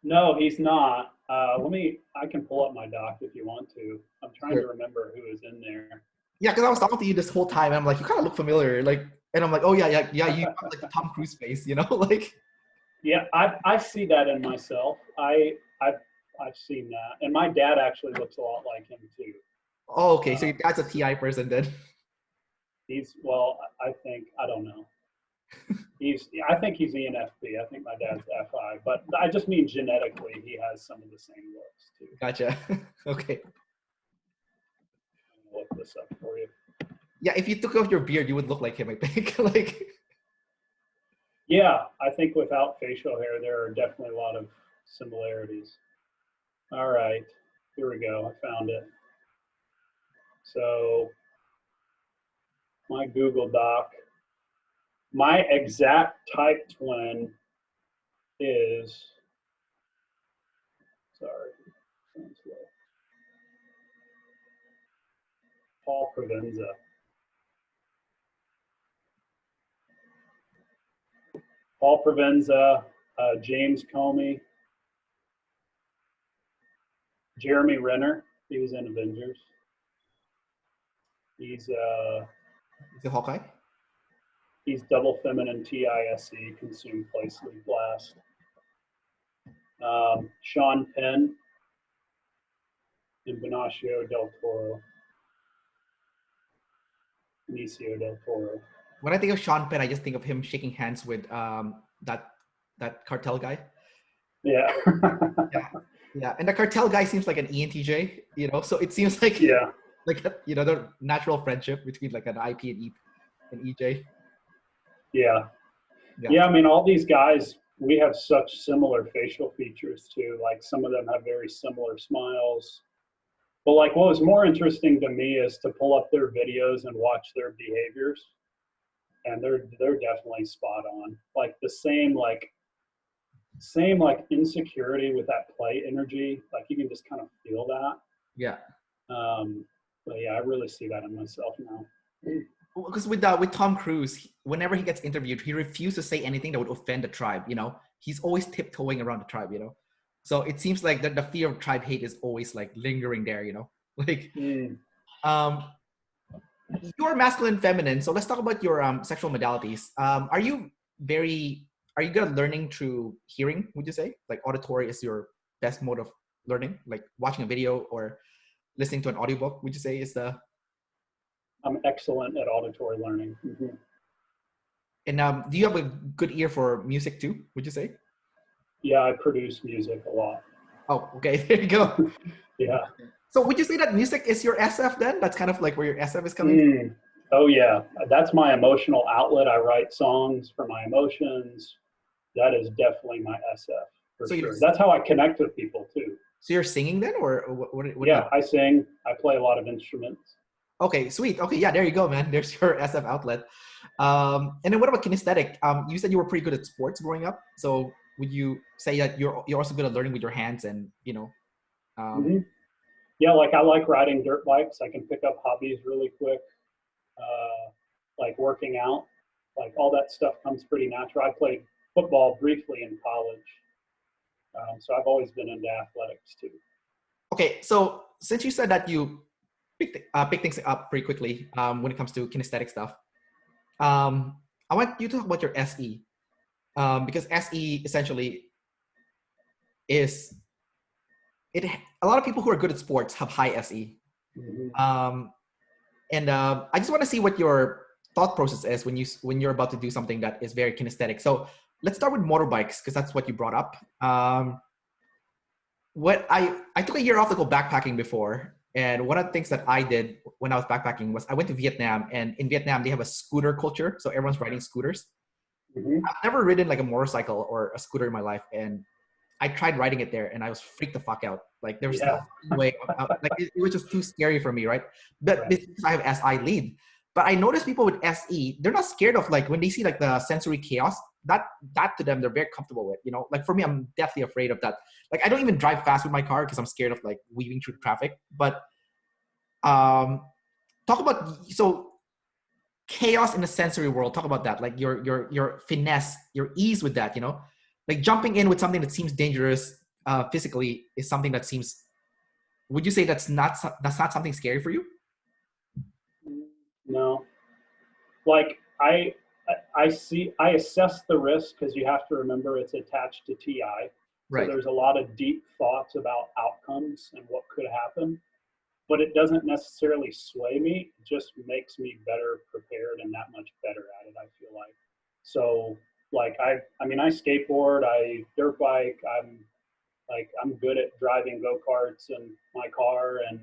No, he's not. I can pull up my doc if you want to. I'm trying to remember who is in there. Yeah, because I was talking to you this whole time, and I'm like, you kind of look familiar, like, and I'm like, oh yeah, you have like the Tom Cruise face, like. Yeah, I see that in myself. I've seen that, and my dad actually looks a lot like him too. Oh, okay, so your dad's a TI person then. I don't know. I think he's ENFP. I think my dad's FI, but I just mean genetically, he has some of the same looks too. Gotcha. Okay. I'll look this up for you. Yeah, if you took off your beard, you would look like him, I think. Like. Yeah, I think without facial hair, there are definitely a lot of similarities. All right, here we go. I found it. So my Google Doc, my exact type twin is, Paul Provenza. Paul Provenza, James Comey, Jeremy Renner. He was in Avengers. He's Is it Hawkeye? He's double feminine Ti-Se, consume, play, sleep, blast. Sean Penn and Benicio del Toro. Benicio del Toro. When I think of Sean Penn, I just think of him shaking hands with that cartel guy. Yeah. Yeah. And the cartel guy seems like an ENTJ, so it seems like like the natural friendship between like an IP and EJ. Yeah. I mean, all these guys, we have such similar facial features too. Like some of them have very similar smiles. But like what was more interesting to me is to pull up their videos and watch their behaviors. And they're definitely spot on. Like the same insecurity with that play energy. Like you can just kind of feel that. Yeah. But yeah, I really see that in myself now. Because with Tom Cruise, whenever he gets interviewed, he refuses to say anything that would offend the tribe. He's always tiptoeing around the tribe. So it seems like the fear of tribe hate is always like lingering there. Like, you're masculine, feminine. So let's talk about your sexual modalities. Are you good at learning through hearing? Would you say like auditory is your best mode of learning, like watching a video or listening to an audiobook? Would you say is the? I'm excellent at auditory learning. Mm-hmm. And do you have a good ear for music too, would you say? Yeah, I produce music a lot. Oh, okay. There you go. Yeah. So would you say that music is your SF then? That's kind of like where your SF is coming from? Oh, yeah. That's my emotional outlet. I write songs for my emotions. That is definitely my SF for sure. That's how I connect with people too. So you're singing then? Or what yeah, I sing. I play a lot of instruments. Okay, sweet. Okay, yeah, there you go, man. There's your SF outlet. And then what about kinesthetic? You said you were pretty good at sports growing up. So would you say that you're also good at learning with your hands and, Yeah, like I like riding dirt bikes. I can pick up hobbies really quick. Like working out, like all that stuff comes pretty natural. I played football briefly in college. So I've always been into athletics too. Okay, so since you said that you pick things up pretty quickly when it comes to kinesthetic stuff. I want you to talk about your SE because SE essentially is it. A lot of people who are good at sports have high SE, mm-hmm. And I just want to see what your thought process is when you're about to do something that is very kinesthetic. So let's start with motorbikes because that's what you brought up. What I took a year off to go backpacking before, and one of the things that I did when I was backpacking was I went to Vietnam, and in Vietnam they have a scooter culture, so everyone's riding scooters. Mm-hmm. I've never ridden like a motorcycle or a scooter in my life, and I tried riding it there, and I was freaked the fuck out. Like there was Yeah. no way, like it was just too scary for me, right? But Right. because I have SI lead, but I notice people with SE, they're not scared of like when they see like the sensory chaos. That to them they're very comfortable with. You know, like for me, I'm deathly afraid of that. Like I don't even drive fast with my car because I'm scared of like weaving through traffic. But talk about so chaos in the sensory world. Talk about that, like your finesse, your ease with that. You know, like jumping in with something that seems dangerous physically is something that seems. Would you say that's not something scary for you? No, like I assess the risk because you have to remember it's attached to TI. So Right. there's a lot of deep thoughts about outcomes and what could happen, but it doesn't necessarily sway me. It just makes me better prepared and that much better at it, I feel like. So like I mean I skateboard, I dirt bike, I'm good at driving go-karts in my car, and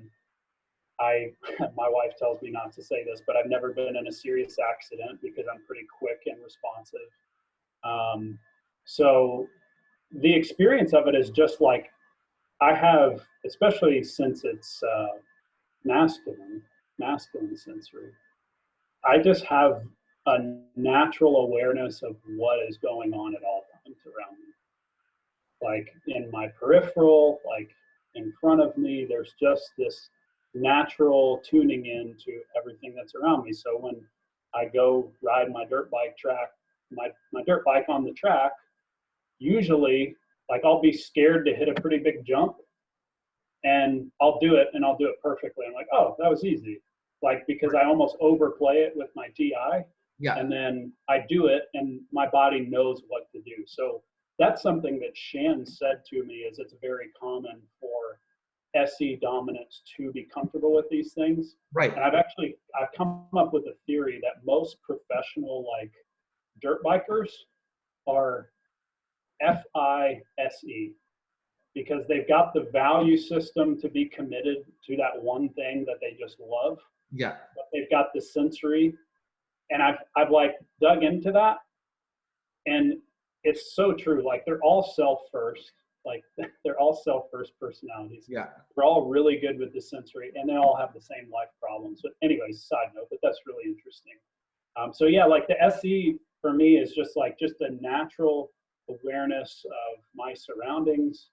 I my wife tells me not to say this, but I've never been in a serious accident because I'm pretty quick and responsive. So the experience of it is just like I have, especially since it's masculine sensory. I just have a natural awareness of what is going on at all times around me. Like in my peripheral, like in front of me, there's just this natural tuning in to everything that's around me. So when I go ride my dirt bike track, my dirt bike on the track, usually like I'll be scared to hit a pretty big jump, and I'll do it and I'll do it perfectly. I'm like, oh, that was easy. Like because I almost overplay it with my TI, Yeah. and then I do it and my body knows what to do. So that's something that Shan said to me is it's very common for SE dominants to be comfortable with these things. Right. And I've come up with a theory that most professional like dirt bikers are FISE because they've got the value system to be committed to that one thing that they just love. Yeah. But they've got the sensory, and I've like dug into that, and it's so true. Like they're all self first. Like they're all self first personalities. Yeah. They're all really good with the sensory, and they all have the same life problems. But anyways, side note, but that's really interesting. So yeah, like the SE for me is just a natural awareness of my surroundings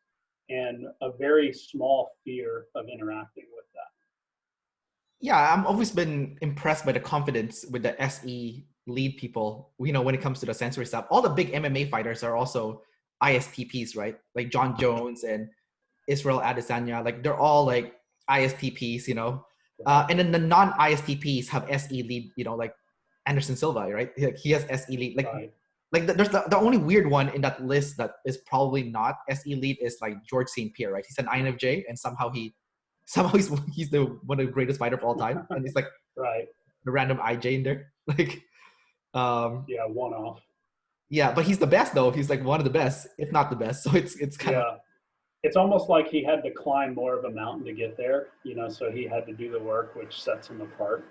and a very small fear of interacting with that. Yeah, I've always been impressed by the confidence with the SE lead people, you know, when it comes to the sensory stuff. All the big MMA fighters are also ISTPs, right? Like John Jones and Israel Adesanya, like they're all like ISTPs, you know. And then the non-ISTPs have SE lead, you know, like Anderson Silva, right? He has SE lead. Right. Like there's the only weird one in that list that is probably not SE lead is like George St. Pierre, right? He's an INFJ, and somehow he's the one of the greatest fighter of all time, and it's like Right. the random IJ in there, like Yeah, one off. yeah, but he's the best though. He's like one of the best, if not the best. So it's kind of Yeah. It's almost like he had to climb more of a mountain to get there, you know, so he had to do the work, which sets him apart.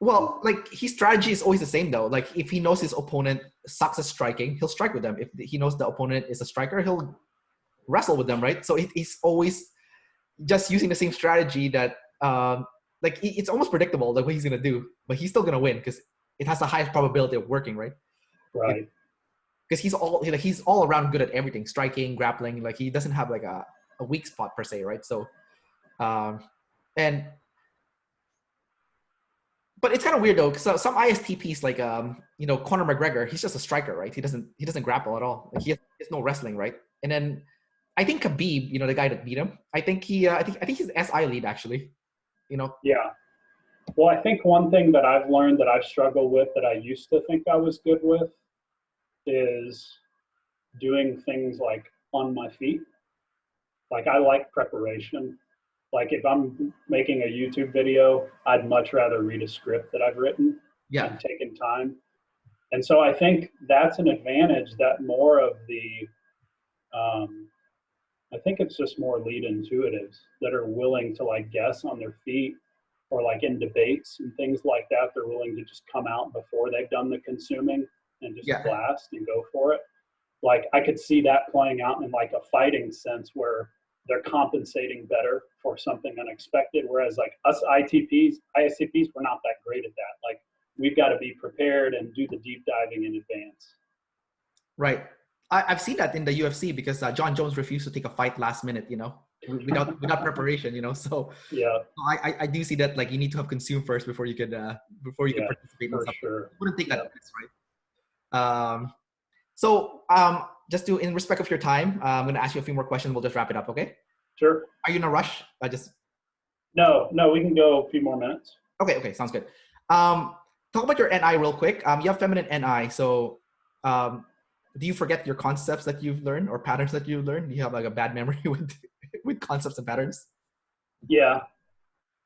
well, like his strategy is always the same though. Like if he knows his opponent sucks at striking, he'll strike with them. If he knows the opponent is a striker, he'll wrestle with them, right? So he's always just using the same strategy that like it's almost predictable like what he's gonna do, but he's still gonna win because it has the highest probability of working, right? Right. Because he's all around good at everything, striking, grappling. Like he doesn't have like a weak spot per se, right? So and but it's kind of weird though, because some ISTPs like you know, Conor McGregor, he's just a striker, right? He doesn't grapple at all. Like he has no wrestling, right? And then I think Khabib, you know, the guy that beat him, I think he's SI lead actually, you know. Yeah. Well, I think one thing that I've learned that I've struggled with that I used to think I was good with is doing things like on my feet. Like I like preparation. Like if I'm making a YouTube video, I'd much rather read a script that I've written. Yeah. and taking time. And so I think that's an advantage that more of the, I think it's just more lead intuitives that are willing to like guess on their feet, or like in debates and things like that, they're willing to just come out before they've done the consuming and just Yeah. blast and go for it. Like I could see that playing out in like a fighting sense where they're compensating better for something unexpected. Whereas like us ISTPs, we're not that great at that. Like we've got to be prepared and do the deep diving in advance. Right. I've seen that in the UFC because John Jones refused to take a fight last minute, you know, without preparation, you know. So Yeah, I do see that like you need to have consumed first before you could yeah, participate in for something. sure. You wouldn't take that Yeah, risk, right? So just to in respect of your time, I'm going to ask you a few more questions. We'll just wrap it up, okay? sure. Are you in a rush? No, we can go a few more minutes. Okay, sounds good. Talk about your NI real quick. You have feminine NI, so do you forget your concepts that you've learned or patterns that you've learned? Do you have like a bad memory with concepts and patterns? Yeah,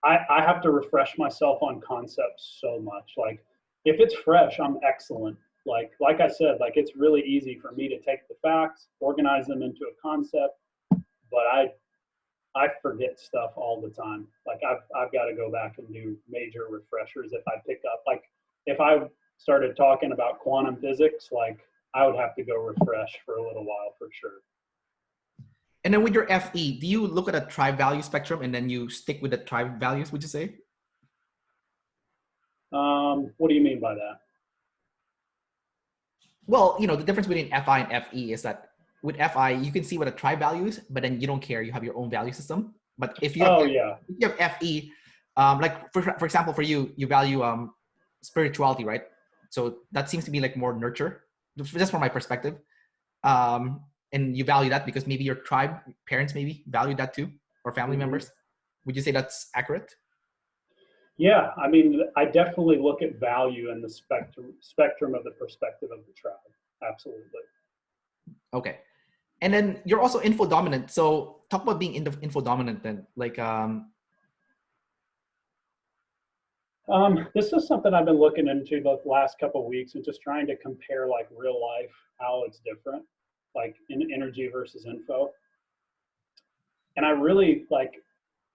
I have to refresh myself on concepts so much. Like if it's fresh, I'm excellent. Like I said, like it's really easy for me to take the facts, organize them into a concept, but I forget stuff all the time. Like I've got to go back and do major refreshers if I pick up. Like if I started talking about quantum physics, like I would have to go refresh for a little while for sure. And then with your FE, do you look at a tribe value spectrum and then you stick with the tribe values, would you say? What do you mean by that? Well, you know, the difference between FI and FE is that with FI, you can see what a tribe value is, but then you don't care. You have your own value system. But if you have, Oh yeah, if you have FE, like for example, for you, you value spirituality, right? So that seems to be like more nurture, just from my perspective. And you value that because maybe your tribe parents maybe value that too, or family members. Would you say that's accurate? Yeah, I mean, I definitely look at value in the spectrum of the perspective of the tribe. Absolutely. Okay. And then you're also info dominant. So talk about being info dominant then. Like, this is something I've been looking into the last couple of weeks and just trying to compare like real life, how it's different, like in energy versus info. And I really like,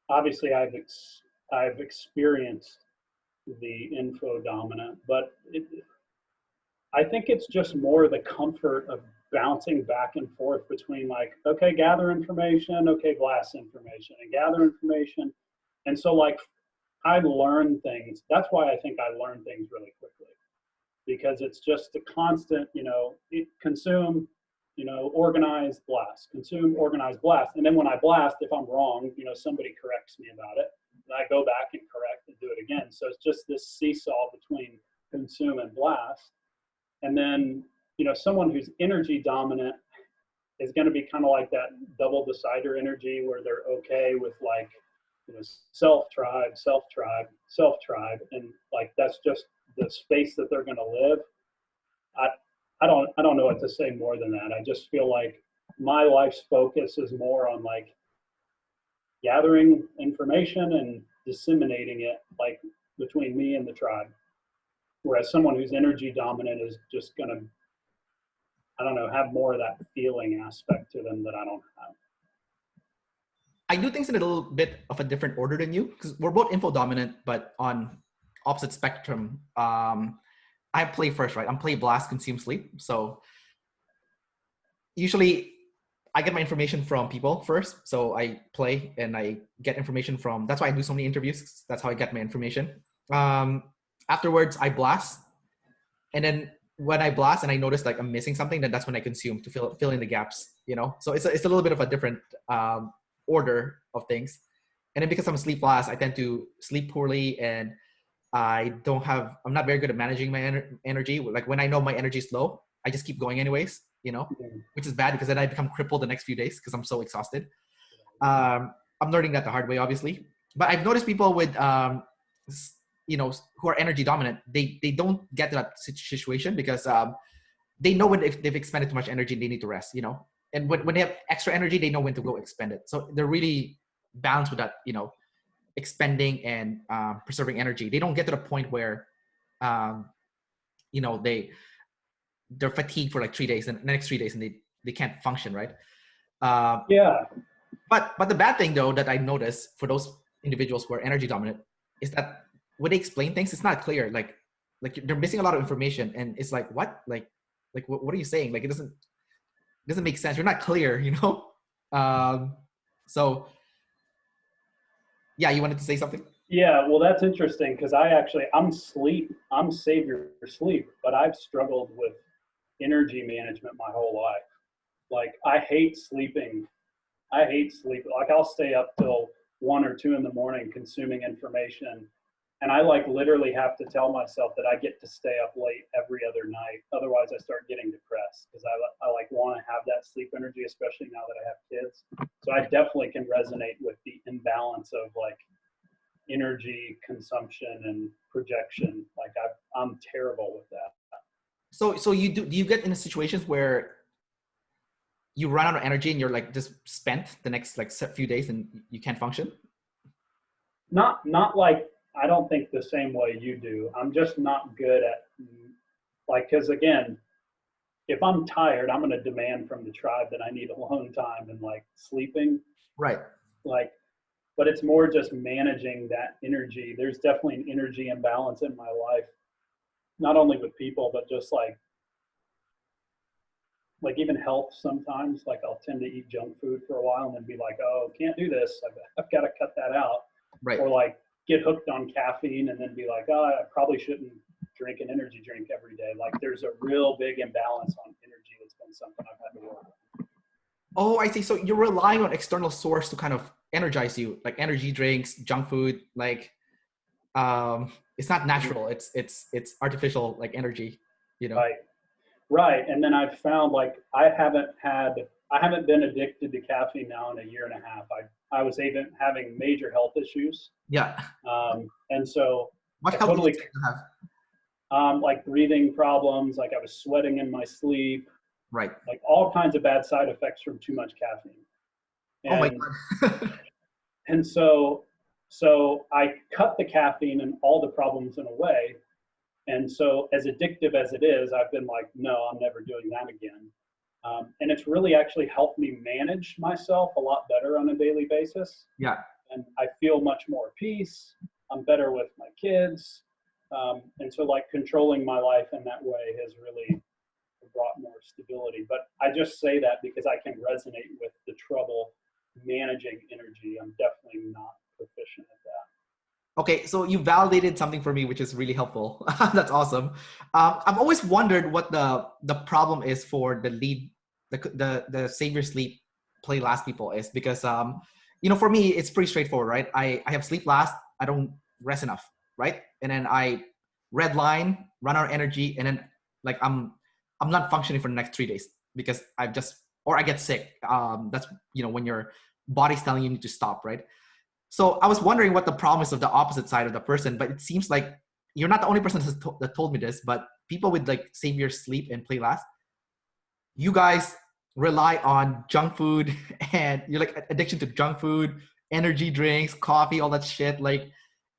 obviously I've experienced the info dominant, but I think it's just more the comfort of bouncing back and forth between like, okay, gather information, okay, blast information, and gather information. And so like I learn things. That's why I think I learn things really quickly, because it's just a constant, you know, consume, you know, organize, blast, consume, organize, blast. And then when I blast, if I'm wrong, you know, somebody corrects me about it. And I go back and correct and do it again. So it's just this seesaw between consume and blast. And then, you know, someone who's energy dominant is going to be kind of like that double decider energy where they're okay with like, you know, self tribe, and like that's just the space that they're going to live. I don't know what to say more than that. I just feel like my life's focus is more on like gathering information and disseminating it like between me and the tribe. Whereas someone who's energy dominant is just going to, I don't know, have more of that feeling aspect to them that I don't have. I do things in a little bit of a different order than you because we're both info dominant, but on opposite spectrum. I play first, right? I'm play, blast, consume, sleep. So usually I get my information from people first. So I play and I get information from, that's why I do so many interviews. That's how I get my information. Afterwards, I blast. And then when I blast and I notice like I'm missing something, then that's when I consume to fill in the gaps, you know? So it's a little bit of a different order of things. And then because I'm a sleep blast, I tend to sleep poorly and I'm not very good at managing my energy. Like when I know my energy is low, I just keep going anyways, you know, which is bad because then I become crippled the next few days because I'm so exhausted. I'm learning that the hard way, obviously. But I've noticed people with, you know, who are energy dominant, they don't get to that situation because they know when they've expended too much energy, they need to rest, you know. And when they have extra energy, they know when to go expend it. So they're really balanced with that, you know, expending and preserving energy. They don't get to the point where you know, they're fatigued for like 3 days and the next 3 days and they can't function, right? Yeah. But the bad thing though that I noticed for those individuals who are energy dominant is that when they explain things, it's not clear. Like they're missing a lot of information, and it's like what what are you saying? Like it doesn't make sense. You're not clear, you know. So yeah, you wanted to say something? Yeah, well, that's interesting because I'm savior for sleep, but I've struggled with energy management my whole life. Like I hate sleeping. I hate sleep. Like I'll stay up till 1 or 2 in the morning consuming information. And I like literally have to tell myself that I get to stay up late every other night. Otherwise I start getting depressed because I like want to have that sleep energy, especially now that I have kids. So I definitely can resonate with the imbalance of like energy consumption and projection. Like I'm terrible with that. So do you get in situations where you run out of energy and you're like just spent the next like few days and you can't function? Not like, I don't think the same way you do. I'm just not good at like, because again, if I'm tired, I'm going to demand from the tribe that I need alone time and like sleeping. Right. Like, but it's more just managing that energy. There's definitely an energy imbalance in my life, not only with people, but just like even health sometimes. Like I'll tend to eat junk food for a while and then be like, oh, can't do this. I've got to cut that out. Right. Or like get hooked on caffeine and then be like, oh, I probably shouldn't drink an energy drink every day. Like there's a real big imbalance on energy. That's been something I've had to work with. Oh, I see. So you're relying on external source to kind of energize you, like energy drinks, junk food. Like, it's not natural. It's artificial, like energy. You know. Right. And then I've found like I haven't been addicted to caffeine now in a year and a half. I was even having major health issues. Yeah. And so What I health totally issues do you have? like breathing problems, like I was sweating in my sleep. Right. Like all kinds of bad side effects from too much caffeine. And, oh my God. and so I cut the caffeine and all the problems in a way. And so as addictive as it is, I've been like, no, I'm never doing that again. And it's really actually helped me manage myself a lot better on a daily basis. Yeah. And I feel much more peace. I'm better with my kids. And so like controlling my life in that way has really brought more stability. But I just say that because I can resonate with the trouble managing energy. I'm definitely not proficient at that. Okay, so you validated something for me, which is really helpful. That's awesome. I've always wondered what the problem is for the Savior Sleep Play Last people is, because you know, for me it's pretty straightforward, right? I have sleep last, I don't rest enough, right? And then I red line, run out of energy, and then like I'm not functioning for the next 3 days because or I get sick. That's, you know, when your body's telling you need to stop, right? So I was wondering what the problem is of the opposite side of the person, but it seems like you're not the only person that told me this, but people with like Savior Sleep and Play Last, you guys rely on junk food and you're like addiction to junk food, energy drinks, coffee, all that shit. Like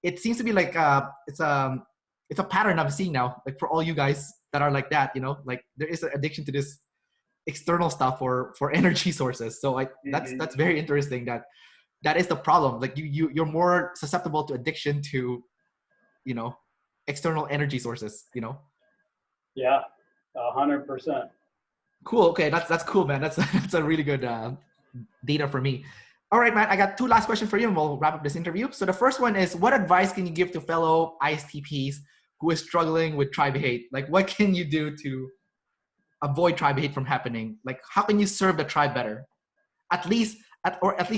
it seems to be like it's a pattern I'm seeing now, like for all you guys that are like that, you know, like there is an addiction to this external stuff for energy sources. So that's very interesting that is the problem. Like you're more susceptible to addiction to, you know, external energy sources, you know? Yeah, 100%. Cool. Okay. That's cool, man. That's a really good data for me. All right, man. I got two last questions for you and we'll wrap up this interview. So the first one is, what advice can you give to fellow ISTPs who is struggling with tribe hate? Like what can you do to avoid tribe hate from happening? Like how can you serve the tribe better? At least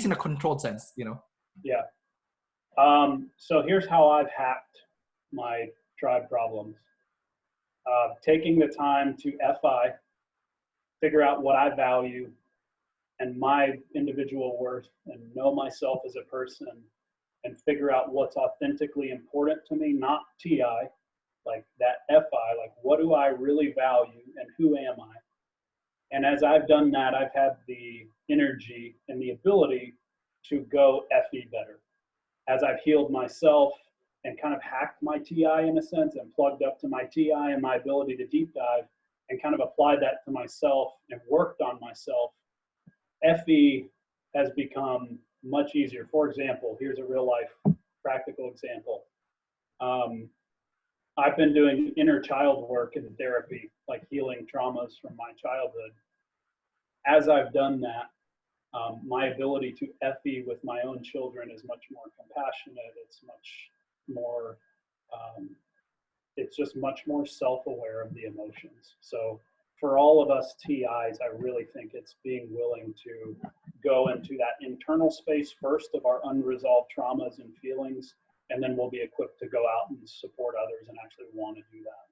in a controlled sense, you know? Yeah. So here's how I've hacked my tribe problems. Taking the time to FI, figure out what I value and my individual worth, and know myself as a person, and figure out what's authentically important to me, not TI, like that FI, like what do I really value and who am I? And as I've done that, I've had the energy and the ability to go FE better. As I've healed myself and kind of hacked my TI in a sense and plugged up to my TI and my ability to deep dive and kind of applied that to myself and worked on myself, FE has become much easier. For example, here's a real life practical example. I've been doing inner child work in therapy, like healing traumas from my childhood. As I've done that, my ability to FE with my own children is much more compassionate. It's much more, it's just much more self-aware of the emotions. So for all of us TIs, I really think it's being willing to go into that internal space first of our unresolved traumas and feelings, and then we'll be equipped to go out and support others and actually want to do that.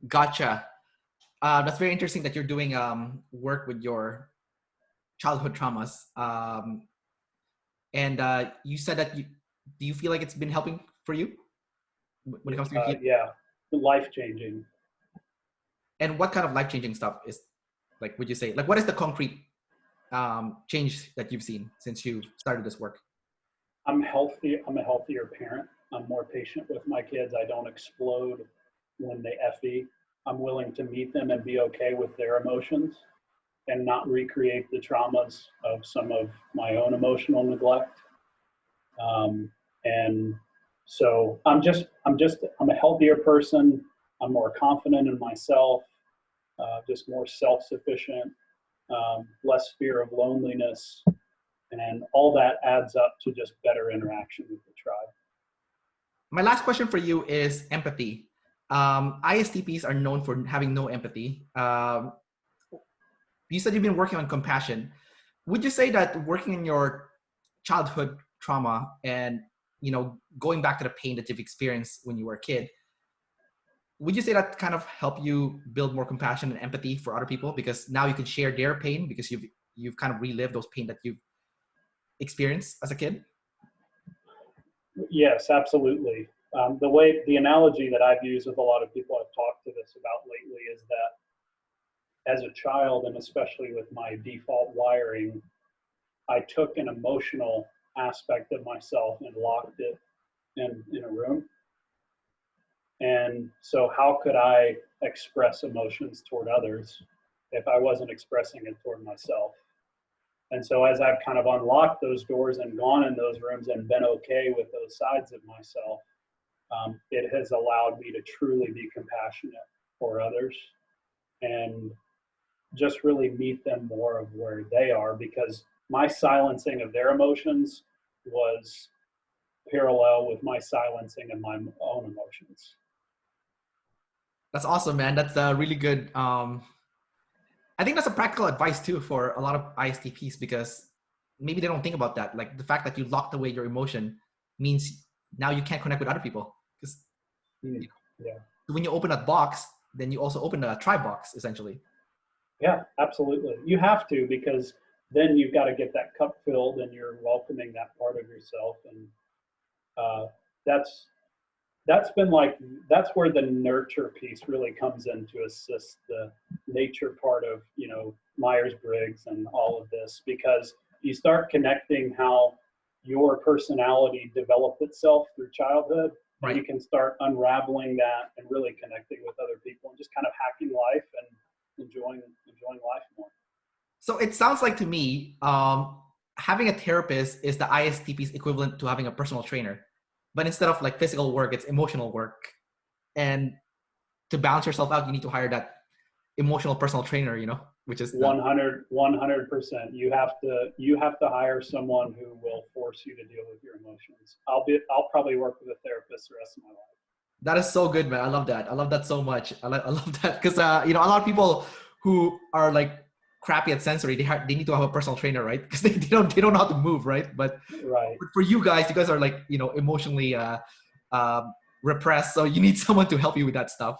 Gotcha. That's very interesting that you're doing work with your childhood traumas. And you said that do you feel like it's been helping for you when it comes to your healing? Yeah, life-changing. And what kind of life-changing stuff is, like, would you say, like, what is the concrete change that you've seen since you started this work? I'm healthy. I'm a healthier parent. I'm more patient with my kids. I don't explode when they FE. I'm willing to meet them and be okay with their emotions and not recreate the traumas of some of my own emotional neglect. And so I'm a healthier person. I'm more confident in myself, just more self-sufficient, less fear of loneliness, and all that adds up to just better interaction with the tribe. My last question for you is empathy. ISTPs are known for having no empathy. You said you've been working on compassion. Would you say that working in your childhood trauma and, you know, going back to the pain that you've experienced when you were a kid, would you say that kind of helped you build more compassion and empathy for other people, because now you can share their pain because you've kind of relived those pain that you've experienced as a kid? Yes, absolutely. The analogy that I've used with a lot of people I've talked to this about lately is that as a child, and especially with my default wiring, I took an emotional aspect of myself and locked it in a room. And so how could I express emotions toward others if I wasn't expressing it toward myself? And so as I've kind of unlocked those doors and gone in those rooms and been okay with those sides of myself, it has allowed me to truly be compassionate for others and just really meet them more of where they are, because my silencing of their emotions was parallel with my silencing of my own emotions. That's awesome, man. That's a really good. I think that's a practical advice too for a lot of ISTPs, because maybe they don't think about that. Like the fact that you locked away your emotion means now you can't connect with other people. Because when you open that box, then you also open a tribe box, essentially. Yeah, absolutely. You have to, because then you've got to get that cup filled and you're welcoming that part of yourself. And that's where the nurture piece really comes in to assist the nature part of, Myers-Briggs and all of this, because you start connecting how your personality developed itself through childhood. Right. And you can start unraveling that and really connecting with other people and just kind of hacking life and enjoying life more. So it sounds like to me, having a therapist is the ISTP's equivalent to having a personal trainer. But instead of like physical work, it's emotional work. And to balance yourself out, you need to hire that emotional personal trainer, which is 100%. You have to hire someone who will force you to deal with your emotions. I'll probably work with a therapist the rest of my life. That is so good, man. I love that. I love that so much. I love that because, a lot of people who are like crappy at sensory, they need to have a personal trainer, right? Because they don't know how to move, right? But for you guys are like, emotionally repressed. So you need someone to help you with that stuff.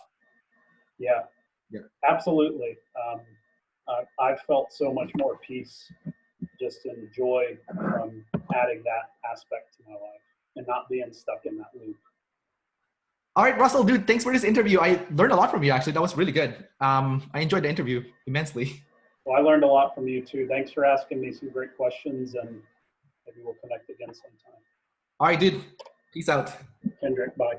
Yeah. Absolutely. I've felt so much more peace just in joy from adding that aspect to my life and not being stuck in that loop. All right, Russell, dude, thanks for this interview. I learned a lot from you, actually. That was really good. I enjoyed the interview immensely. Well, I learned a lot from you too. Thanks for asking me some great questions, and maybe we'll connect again sometime. All right, dude. Peace out. Kendrick, bye.